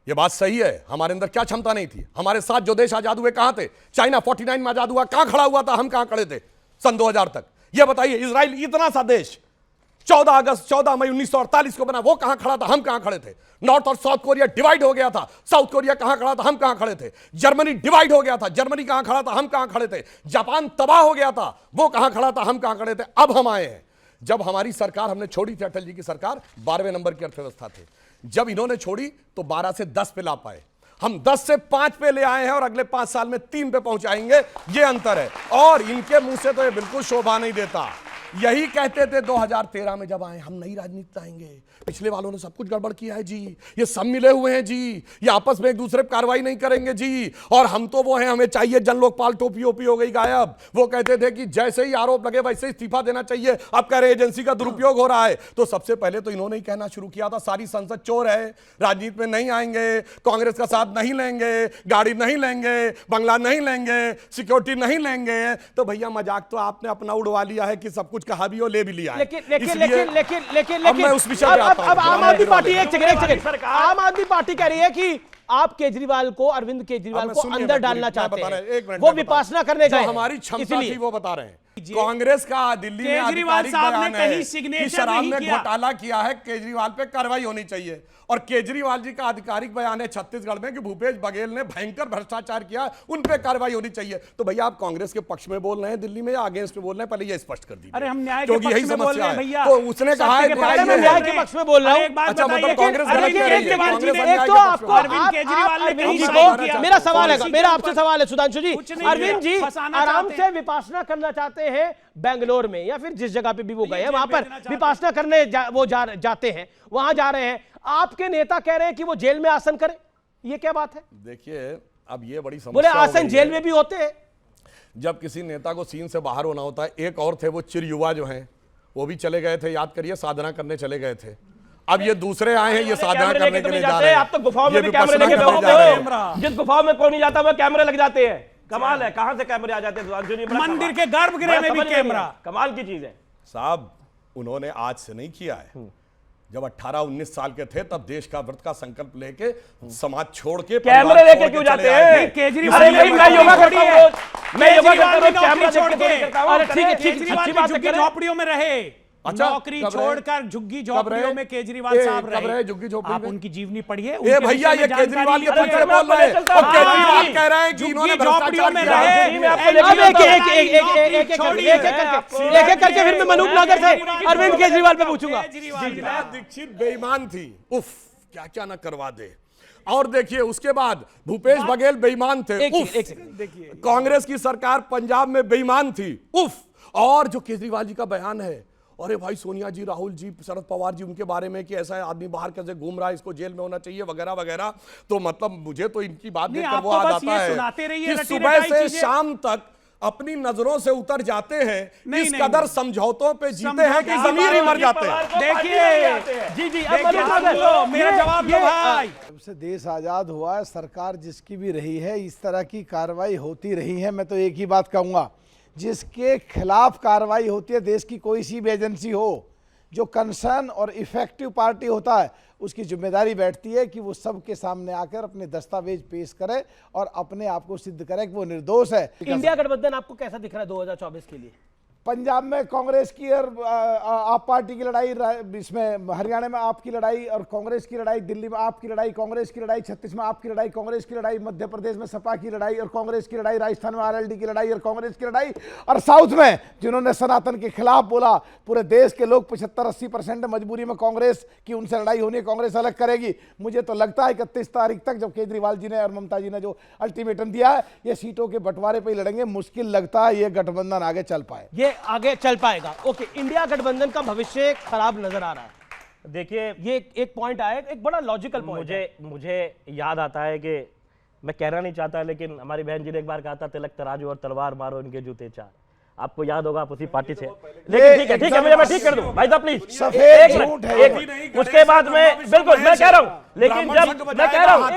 ये बात सही है, हमारे अंदर क्या क्षमता नहीं थी। हमारे साथ जो देश आजाद हुए कहां थे? चाइना 49 में आजाद हुआ, कहां खड़ा हुआ था? हम कहां खड़े थे सन 2000 तक? ये बताइए, इजराइल इतना सा देश 14 मई 1948 को बना, वो कहां खड़ा था? हम कहां खड़े थे? नॉर्थ और साउथ कोरिया डिवाइड हो गया था, साउथ कोरिया कहां खड़ा था? हम कहां खड़े थे? जर्मनी डिवाइड हो गया था, जर्मनी कहां खड़ा था? हम कहां खड़े थे? जापान तबाह हो गया था, वो कहां खड़ा था? हम कहां खड़े थे? अब हम आए हैं। जब हमारी सरकार हमने छोड़ी थी, अटल जी की सरकार, 12वें नंबर की अर्थव्यवस्था थे। जब इन्होंने छोड़ी तो 12 से 10 पे ला पाए। हम 10 से 5 पे ले आए हैं और अगले 5 साल में 3 पे पहुंचाएंगे। ये अंतर है, और इनके मुंह से तो ये बिल्कुल शोभा नहीं देता। यही कहते थे 2013 में जब आए, हम नई राजनीति लाएंगे, पिछले वालों ने सब कुछ गड़बड़ किया है जी, ये सब मिले हुए हैं जी, ये आपस में एक दूसरे पर कार्रवाई नहीं करेंगे जी, और हम तो वो हैं, हमें चाहिए जन लोकपाल। टोपी ओपी हो गई गायब। वो कहते थे कि जैसे ही आरोप लगे वैसे ही इस्तीफा देना चाहिए, अब कह रहे एजेंसी का दुरुपयोग हो रहा है। तो सबसे पहले तो इन्होंने ही कहना शुरू किया था सारी संसद चोर है, राजनीति में नहीं आएंगे, कांग्रेस का साथ नहीं लेंगे, गाड़ी नहीं लेंगे, बंगला नहीं लेंगे, सिक्योरिटी नहीं लेंगे। तो भैया मजाक तो आपने अपना उड़वा लिया है कि सब कुछ कहा भी हो, ले भी लिया है। लेकिन अब मैं उस विषय पे आता हूं। अब आम आदमी पार्टी, एक सेकंड, आम आदमी पार्टी कह रही है कि आप केजरीवाल को, अरविंद केजरीवाल को अंदर डालना चाहते हैं, वो विपासना करने गए, हमारी क्षमता थी वो बता रहे हैं। कांग्रेस का दिल्ली में आधिकारिक बयान है कि शराब में घोटाला किया है, केजरीवाल पे कार्रवाई होनी चाहिए। और केजरीवाल जी का आधिकारिक बयान है छत्तीसगढ़ में कि भूपेश बघेल ने भयंकर भ्रष्टाचार किया, उन पे कार्रवाई होनी चाहिए। तो भैया आप कांग्रेस के पक्ष में बोल रहे हैं दिल्ली में या अगेंस्ट में बोल रहे हैं? पहले ये स्पष्ट कर दीजिए। अरे हम न्याय के क्योंकि पक्ष यही में बोल रहे हैं समस्या भैया। है। तो उसने कहा है न्याय के पक्ष में बोल रहा हूं। अच्छा, मतलब कांग्रेस गलत कह रही है। एक तो आपको अरविंद केजरीवाल ने कहीं सही किया। मेरा सवाल है, मेरा आपसे सवाल है सुधांशु जी, अरविंद जी आराम से विपासना करना चाहते हैं बेंगलोर में, या फिर जिस जगह पे भी वो गए हैं वहां पर विपासना करने जाते हैं, वहां जा रहे हैं। आपके नेता कह रहे हैं कि वो जेल में आसन करे, ये क्या बात है? देखिए, अब ये बड़ी समस्या बोले आसन जेल में भी होते हैं। जब किसी नेता को सीन से बाहर होना होता है, एक और थे वो चिर युवा जो हैं, वो भी चले गए थे, याद करिए, साधना करने चले गए थे। अब ये दूसरे आए हैं, ये साधना करने के लिए जा रहे हैं। आप तो गुफाओं में भी कैमरे लेके बैठते हो, जिस गुफाओं में कोई नहीं जाता वो कैमरे लग जाते हैं। कमाल है, कहां से कैमरे आ जाते हैं? मंदिर के गर्भगृह में भी कैमरा, कमाल की चीज है साहब। उन्होंने आज से नहीं किया है, जब 18-19 साल के थे तब देश का व्रत का संकल्प लेके समाज छोड़ के कैमरे लेके क्यों जाते हैं? केजरीवाल मैं योगा करता हूं, मैं योगा करता हूं, कैमरा छोड़ के। अरे ठीक है, केजरीवाल भी झुग्गी झोपड़ियों में रहे, नौकरी छोड़कर झुग्गी झोपड़ियों में केजरीवाल साहब रहे। झुग्गी झोपड़ी आप उनकी जीवनी पढ़िए। ए भैया, ये केजरीवाल के पीछे बोल रहे हैं, और केजरीवाल कह रहे हैं कि इन्होंने झोपड़ियों में भ्रष्टाचार एक एक करके फिर मैं मनोज नागर से अरविंद केजरीवाल पे पूछूंगा। दीक्षित बेईमान थी, उफ क्या क्या ना करवा दे। और देखिए उसके बाद भूपेश बघेल बेईमान थे, उफ। कांग्रेस की सरकार पंजाब में बेईमान थी, उफ। और जो केजरीवाल जी का बयान है, अरे भाई सोनिया जी, राहुल जी, शरद पवार जी, उनके बारे में कि ऐसा आदमी बाहर कैसे घूम रहा है, इसको जेल में होना चाहिए वगैरह वगैरह। तो मतलब मुझे तो इनकी बात देखकर वो आ जाता है कि सुबह से शाम तक अपनी नजरों से उतर जाते हैं, इस कदर समझौतों पे जीते हैं कि जमीर ही मर जाते हैं। देखिए जी जी, मेरा जवाब दो भाई। जब से देश आजाद हुआ है, सरकार जिसकी भी रही है, इस तरह की कार्रवाई होती रही है। मैं तो एक ही बात कहूंगा, जिसके खिलाफ कार्रवाई होती है, देश की कोई सी भी एजेंसी हो, जो कंसर्न और इफेक्टिव पार्टी होता है, उसकी जिम्मेदारी बैठती है कि वो सबके सामने आकर अपने दस्तावेज पेश करे और अपने आप को सिद्ध करे कि वो निर्दोष है। इंडिया गठबंधन आपको कैसा दिख रहा है 2024 के लिए? पंजाब में कांग्रेस की और आप पार्टी की लड़ाई, इसमें हरियाणा में आपकी लड़ाई और कांग्रेस की लड़ाई, दिल्ली में आपकी लड़ाई, कांग्रेस की लड़ाई, छत्तीसगढ़ में आपकी लड़ाई, कांग्रेस की लड़ाई, मध्य प्रदेश में सपा की लड़ाई और कांग्रेस की लड़ाई, राजस्थान में आरएलडी की लड़ाई और कांग्रेस की लड़ाई, और साउथ में जिन्होंने सनातन के खिलाफ बोला, पूरे देश के लोग 75-80% मजबूरी में कांग्रेस की उनसे लड़ाई होनी है, कांग्रेस अलग करेगी। मुझे तो लगता है 31 तारीख तक, जब केजरीवाल जी ने और ममता जी ने जो अल्टीमेटम दिया है, ये सीटों के बंटवारे पर ही लड़ेंगे। मुश्किल लगता है ये गठबंधन आगे चल पाए, ये आगे चल पाएगा। ओके, इंडिया गठबंधन का भविष्य खराब नजर आ रहा है। देखिए, ये एक पॉइंट आया, एक बड़ा लॉजिकल पॉइंट मुझे याद आता है कि मैं कहना नहीं चाहता, लेकिन हमारी बहन जी ने एक बार कहा था, तिलक तराजू और तलवार मारो इनके जूते चार। आपको याद होगा आप उसी पार्टी से, लेकिन ठीक है मैं ठीक कर दूं भाई साहब प्लीज। सफेद झूठ है। उसके बाद में बिल्कुल मैं कह रहा हूं, लेकिन जब मैं कह रहा हूं,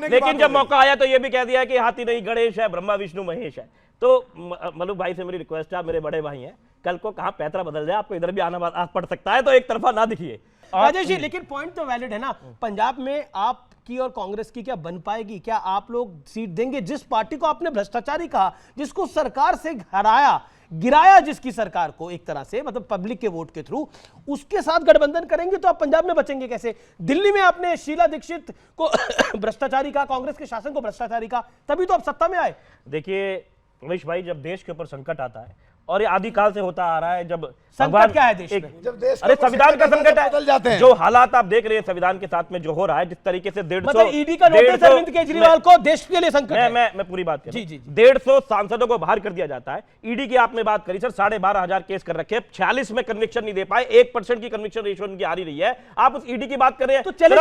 लेकिन जब मौका आया तो ये भी कह दिया कि हाथी नहीं गणेश है, ब्रह्मा विष्णु महेश है। तो मल्लू भाई से मेरी रिक्वेस्ट है, मेरे बड़े भाई हैं, कल को कहां पैतरा बदल जाए आपको इधर भी आना पड़ सकता है, तो एक तरफा ना दिखिए। राजेश जी, लेकिन पॉइंट तो वैलिड है ना, पंजाब में आपकी और कांग्रेस की क्या बन पाएगी? क्या आप लोग सीट देंगे जिस पार्टी को आपने भ्रष्टाचारी कहा, जिसको सरकार से हराया, गिराया जिसकी सरकार को एक तरह से, मतलब पब्लिक के वोट के थ्रू, उसके साथ गठबंधन करेंगे तो आप पंजाब में बचेंगे कैसे? दिल्ली में आपने शीला दीक्षित को भ्रष्टाचारी कहा, कांग्रेस के शासन को भ्रष्टाचारी कहा, तभी तो आप सत्ता में आए। देखिए रमेश भाई, जब देश के ऊपर संकट आता है, और ये आदिकाल से होता आ रहा है, जब संकट क्या है देश में? जब देश अरे संविधान का संकट बदल जाते है, हैं। जो हालात आप देख रहे हैं संविधान के साथ में जो हो रहा है, जिस तरीके से 150 मतलब ईडी का नोटिस अरविंद केजरीवाल को देश के लिए संकट है। मैं पूरी बात कर रहा हूं। जी। 150 सांसदों को बाहर कर दिया जाता है। ईडी की आपने बात करी सर, 12,500 केस कर रखे, 46 में कन्विक्शन नहीं दे पाए, 1% की कन्विक्शन रेशियो उनकी आ रही है। आप उस ईडी की बात कर रहे हैं तो चले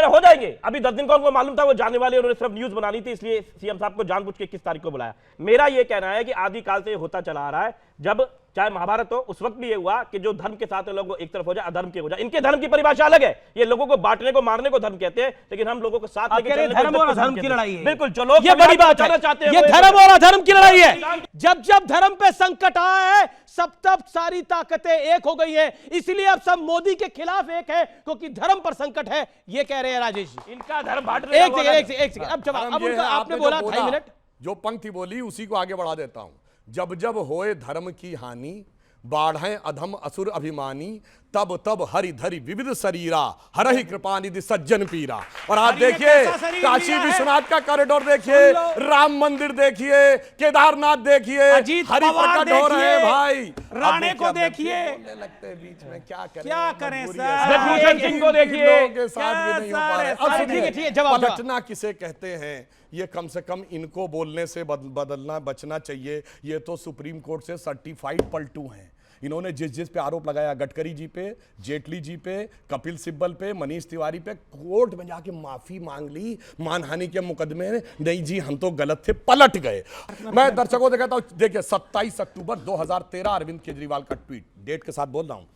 हो जाएंगे। अभी 10 दिन को उनको मालूम था वो जाने वाले, उन्होंने सिर्फ न्यूज बनानी थी, इसलिए सीएम साहब को जानबूझ के 21 तारीख को बुलाया। मेरा यह कहना है कि आदिकाल से होता चला आ रहा है, जब चाहे महाभारत हो, उस वक्त भी ये हुआ कि जो धर्म के साथ लोग एक तरफ हो जाए, अधर्म के हो जाए। इनके धर्म की परिभाषा अलग है, ये लोगों को बांटने को, मारने को धर्म कहते हैं, लेकिन हम लोगों को साथ लेके चलने को धर्म और अधर्म की लड़ाई है। बिल्कुल, जो लोग ये बड़ी बात है, ये धर्म और अधर्म की लड़ाई है। जब जब धर्म पे संकट आया है, तब सारी ताकतें एक हो गई है, इसलिए अब सब मोदी के खिलाफ एक है, क्योंकि धर्म पर संकट है, ये कह रहे हैं राजेश जी। इनका धर्म बांटने एक सेकंड, अब जवाब, अब उनका आपने बोला 2.5 मिनट, जो पंक्ति बोली उसी को आगे बढ़ा देता हूं। जब जब होए धर्म की हानि, बाढ़ें अधम असुर अभिमानी, तब तब हरि धरि विविध शरीरा, हरहि कृपा निधि सज्जन पीरा। और आप देखिए काशी विश्वनाथ का कॉरिडोर देखिए, राम मंदिर देखिए, केदारनाथ देखिए, हरि प्रकट हो रहे हैं भाई। राणे को देखिए, लगते हैं बीच में क्या करें सर, ब्रजभूषण सिंह को देखिए, के साथ भी नहीं हो पा रहे। अब सुनिए, पलटना किसे कहते हैं, ये कम से कम इनको बोलने से बदलना बचना चाहिए। ये तो सुप्रीम कोर्ट से सर्टिफाइड पलटू हैं। इन्होंने जिस पे आरोप लगाया, गडकरी जी पे, जेटली जी पे, कपिल सिब्बल पे, मनीष तिवारी पे, कोर्ट में जाके माफी मांग ली। मानहानि के मुकदमे में नहीं जी, हम तो गलत थे, पलट गए। मैं दर्शकों से कहता हूं, देखिए 27 अक्टूबर 2013 अरविंद केजरीवाल का ट्वीट, डेट के साथ बोल रहा हूं।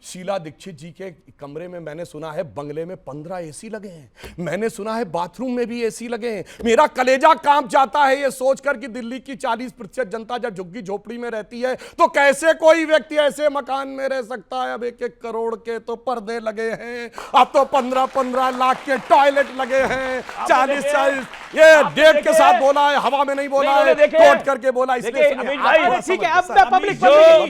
शीला दीक्षित जी के कमरे में मैंने सुना है बंगले में 15 एसी लगे हैं, मैंने सुना है बाथरूम में भी एसी लगे हैं। मेरा कलेजा कांप जाता है ये सोचकर कि दिल्ली की 40% जनता जब झुग्गी झोपड़ी में रहती है, तो कैसे कोई व्यक्ति ऐसे मकान में रह सकता है। अब 1-1 करोड़ के तो पर्दे लगे हैं, अब तो 15-15 लाख के टॉयलेट लगे हैं, 40-40। ये डेट के साथ बोला है, हवा में नहीं बोला है, कोट करके बोला। इसलिए ठीक है, अब पब्लिक,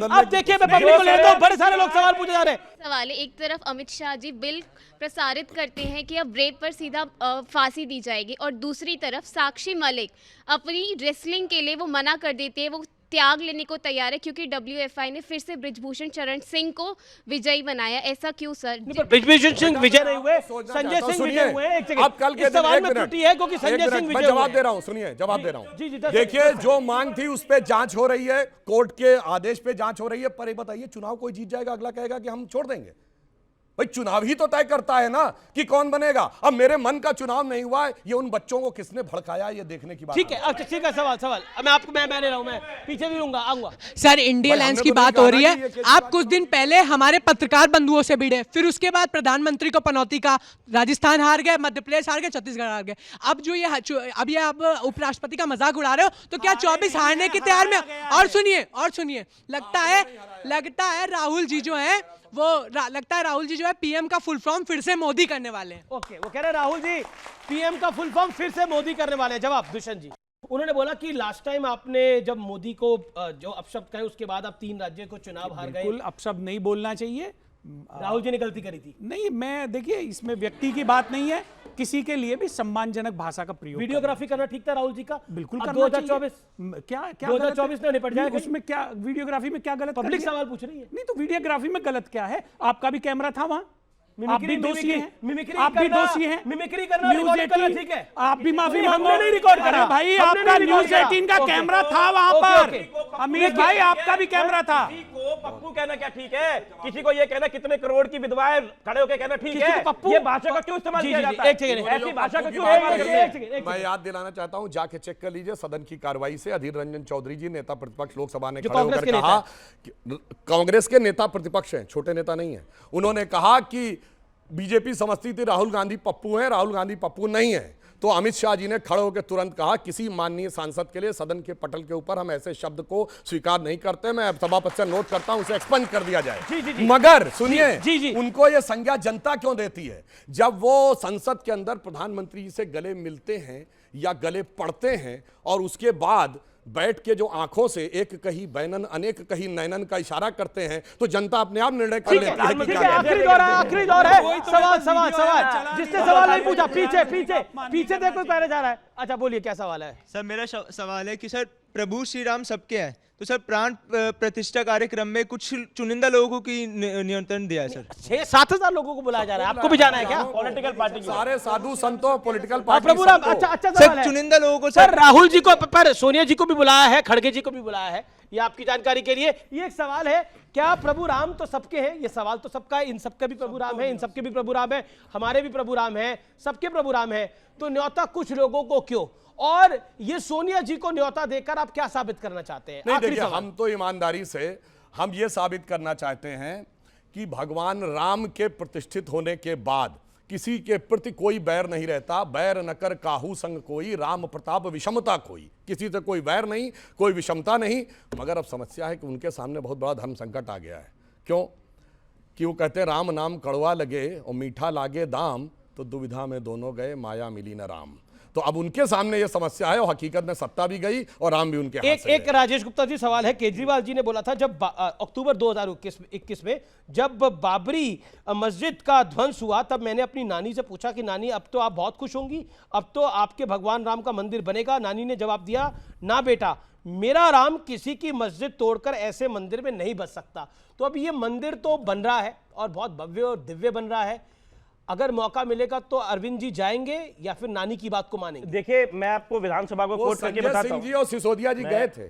अब देखिए मैं पब्लिक को लेता हूं, बड़े सारे लोग सवाल पूछे जा रहे हैं। सवाल है, एक तरफ अमित शाह जी बिल प्रसारित करते हैं कि अब रेप पर सीधा फांसी दी जाएगी, और दूसरी तरफ साक्षी मलिक अपनी रेसलिंग के लिए वो मना कर देते हैं, वो त्याग लेने को तैयार है, क्योंकि WFI ने फिर से ब्रिजभूषण शरण सिंह को विजयी बनाया। ऐसा क्यों सर? ब्रिजभूषण सिंह विजय नहीं हुए, संजय सिंह विजय हुए। एक सेकंड, अब कल के दिन सवाल में त्रुटि है, क्योंकि संजय सिंह विजय हुए। जवाब दे रहा हूं, सुनिए, जवाब दे रहा हूं। देखिए, जो मांग थी उस पे जांच हो रही है, कोर्ट के आदेश पे जांच हो रही है। पर ये बताइए, चुनाव कोई जीत जाएगा, अगला कहेगा कि हम छोड़ देंगे। भाई चुनाव ही तो तय करता है ना कि कौन बनेगा। अब मेरे मन का चुनाव नहीं हुआ है, ये उन बच्चों को किसने भड़काया, ये देखने की बात। ठीक है, अच्छा ठीक है, सवाल मैं आपको मैं ले रहा हूं, मैं पीछे भी लूंगा, आऊंगा। सर, इंडिया अलायंस की बात हो रही है। आप कुछ दिन पहले हमारे पत्रकार बंधुओं से भिड़े, फिर उसके बाद प्रधानमंत्री को पनौती का, राजस्थान हार गए, मध्य प्रदेश हार गए, छत्तीसगढ़ हार गए। अब जो ये अब उपराष्ट्रपति का मजाक उड़ा रहे हो, तो क्या 24 हारने की तैयार में? और सुनिए, लगता है राहुल जी जो है राहुल जी जो है पीएम का फुल फॉर्म फिर से मोदी करने वाले हैं। ओके, वो कह रहे हैं राहुल जी पीएम का फुल फॉर्म फिर से मोदी करने वाले हैं। जवाब दुष्यंत जी, उन्होंने बोला कि लास्ट टाइम आपने जब मोदी को जो अपशब्द कहे, उसके बाद आप 3 राज्यों को चुनाव हार गए। बिल्कुल अपशब्द नहीं बोलना चाहिए, राहुल जी ने गलती करी थी। नहीं, मैं देखिए इसमें व्यक्ति की बात नहीं है, किसी के लिए भी सम्मानजनक भाषा का प्रयोग। वीडियोग्राफी करना ठीक था राहुल जी का? बिल्कुल करना 2024 क्या 2024 में निपट जाएगा। उसमें क्या वीडियोग्राफी में क्या गलत? पब्लिक सवाल पूछ रही है। नहीं तो वीडियोग्राफी में गलत क्या है? आपका भी कैमरा था वहां, आप भी दोषी हैं, मिमिक्री करना रिकॉर्ड करना ठीक है, आप भी माफी मांगो। हमने नहीं रिकॉर्ड करा भाई, आपका न्यूज़ 18 का कैमरा था वहां पर। अमित भाई, आपका भी कैमरा था। पप्पू कहना क्या ठीक है? किसी को ये कहना कितने करोड़ की विधवाएं खड़े होकर कहना ठीक है? ये भाषा का क्यों इस्तेमाल किया जाता है? ऐसी भाषा का क्यों इस्तेमाल करते हैं? मैं याद दिलाना चाहता हूं, जाके चेक कर लीजिए सदन की कार्रवाई से अधीर रंजन चौधरी जी, नेता प्रतिपक्ष लोकसभा ने खड़े होकर कहा, कांग्रेस के नेता प्रतिपक्ष हैं, छोटे नेता नहीं है, उन्होंने कहा कि बीजेपी समझती थी राहुल गांधी पप्पू हैं, राहुल गांधी पप्पू नहीं है। तो अमित शाह जी ने खड़े होकर तुरंत कहा, किसी माननीय सांसद के लिए सदन के पटल के ऊपर हम ऐसे शब्द को स्वीकार नहीं करते, मैं सभापति से नोट करता हूं, उसे एक्सपंज कर दिया जाए। मगर सुनिए, उनको यह संज्ञा जनता क्यों देती है? जब वो संसद के अंदर प्रधानमंत्री से गले मिलते हैं या गले पड़ते हैं और उसके बाद बैठ के जो आंखों से एक कही बैनन अनेक कही नैनन का इशारा करते हैं, तो जनता अपने आप निर्णय कर लेती है। आखिरी दौर है, सवाल जिसने सवाल नहीं पूछा पीछे देखो पहले जा रहा है। अच्छा बोलिए, क्या सवाल है? सर मेरा सवाल है कि सर प्रभु श्री राम सबके हैं, तो सर प्राण प्रतिष्ठा कार्यक्रम में कुछ चुनिंदा लोगों की नियंत्रण दिया है सर। 6-7 हजार लोगों को बुलाया जा रहा है, आपको भी जाना है क्या? पॉलिटिकल पार्टी सारे साधु संतों, पॉलिटिकल पार्टी प्रभु राम, अच्छा सर चुनिंदा लोगों को सर, राहुल जी को पर सोनिया जी को भी बुलाया है, खड़गे जी को भी बुलाया है, ये आपकी जानकारी के लिए। ये एक सवाल है, क्या प्रभु राम तो सबके हैं? ये सवाल तो सबका है, इन सबका भी प्रभु राम है, इन सबके भी प्रभु राम है, हमारे भी प्रभु राम है, सबके प्रभु राम है, तो न्योता कुछ लोगों को क्यों? और ये सोनिया जी को न्योता देकर आप क्या साबित करना चाहते हैं? नहीं देखिए, हम तो ईमानदारी से हम ये साबित करना चाहते हैं कि भगवान राम के प्रतिष्ठित होने के बाद किसी के प्रति कोई बैर नहीं रहता। बैर न कर काहू संग कोई, राम प्रताप विषमता कोई। किसी से कोई बैर नहीं, कोई विषमता नहीं। मगर अब समस्या है कि उनके सामने बहुत बड़ा धर्म संकट आ गया है। क्यों? कि वो कहते राम नाम कड़वा लगे और मीठा लागे दाम, तो दुविधा में दोनों गए, माया मिली न राम। तो अब उनके सामने ये समस्या है और हकीकत में सत्ता भी गई और राम भी उनके हाथ से एक राजेश गुप्ता जी सवाल है, केजरीवाल जी ने बोला था जब अक्टूबर 2021 में जब बाबरी मस्जिद का ध्वंस हुआ, तब मैंने अपनी नानी से पूछा कि नानी अब तो आप बहुत खुश होंगी, अब तो आपके भगवान राम का मंदिर बनेगा। नानी ने जवाब दिया, ना बेटा, मेरा राम किसी की मस्जिद तोड़कर ऐसे मंदिर में नहीं बस सकता। तो अब ये मंदिर तो बन रहा है और बहुत भव्य और दिव्य बन रहा है, अगर मौका मिलेगा तो अरविंद जी जाएंगे या फिर नानी की बात को मानेंगे? देखिए, मैं आपको विधानसभा को कोट करके बताता हूं। सिंह जी और सिसोदिया जी गए थे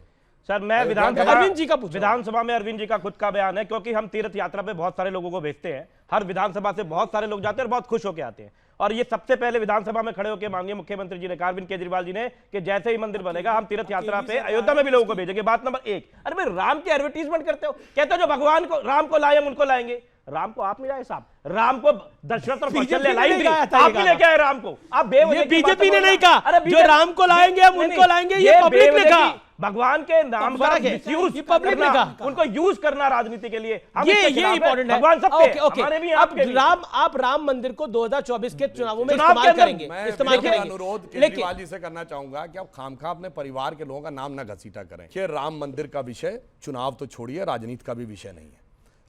सर, मैं विधानसभा में अरविंद जी का खुद का बयान है, क्योंकि हम तीर्थ यात्रा पे बहुत सारे लोगों को भेजते हैं, हर विधानसभा से बहुत सारे लोग जाते हैं और बहुत खुश होकर आते हैं। और ये सबसे पहले विधानसभा में खड़े होकर माननीय मुख्यमंत्री जी ने कहा, अरविंद केजरीवाल जी ने, कि जैसे ही मंदिर बनेगा हम तीर्थ यात्रा पे अयोध्या में भी लोगों को भेजेंगे। बात नंबर 1, अरे भाई राम की एडवर्टीजमेंट करते हो, कहते हो जो भगवान को राम को लाए हम उनको लाएंगे। राम को आप नहीं लाए साहब, राम को दशरथ और कौशल्या लाई थी, आप ही लेके आए राम को। आप बीजेपी ने नहीं कहा जो राम को लाएंगे हम उनको लाएंगे, ये पब्लिक ने कहा। भगवान के नाम का मिसयूज पब्लिक ने कहा, उनको यूज करना राजनीति के लिए, ये इंपॉर्टेंट है। भगवान सबके, हमारे भी आपके भी। आप राम मंदिर को 2024 के चुनावों में इस्तेमाल करेंगे, अनुरोध केजरीवाल जी से करना चाहूंगा कि आप खामखा अपने परिवार के लोगों का नाम ना घसीटा करें। कि राम मंदिर का विषय चुनाव तो छोड़िए, राजनीति का भी विषय नहीं है।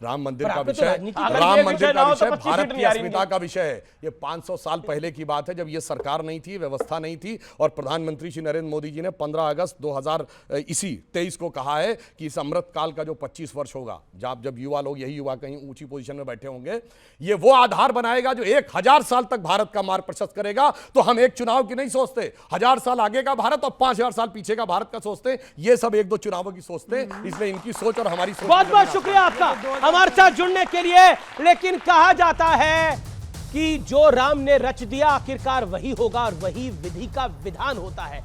राम मंदिर का विषय भारत की अस्मिता का विषय है। ये 500 साल पहले की बात है, जब ये सरकार नहीं थी, व्यवस्था नहीं थी, और प्रधानमंत्री श्री नरेंद्र मोदी जी ने 15 अगस्त 2023 को कहा है कि इस अमृत काल का जो 25 वर्ष होगा, जब युवा लोग, यही युवा कहीं ऊंची पोजीशन में बैठे होंगे, ये वो आधार बनाएगा जो 1000 साल तक भारत का मार्ग प्रशस्त करेगा। तो हम एक चुनाव की नहीं सोचते, 1000 साल आगे का भारत और 5000 साल पीछे का भारत का सोचते, ये सब 1-2 चुनावों की सोचते। इसलिए इनकी सोच और हमारी सोच। बहुत बहुत शुक्रिया आपका हमारे साथ जुड़ने के लिए। लेकिन कहा जाता है कि जो राम ने रच दिया आखिरकार वही होगा और वही विधि का विधान होता है।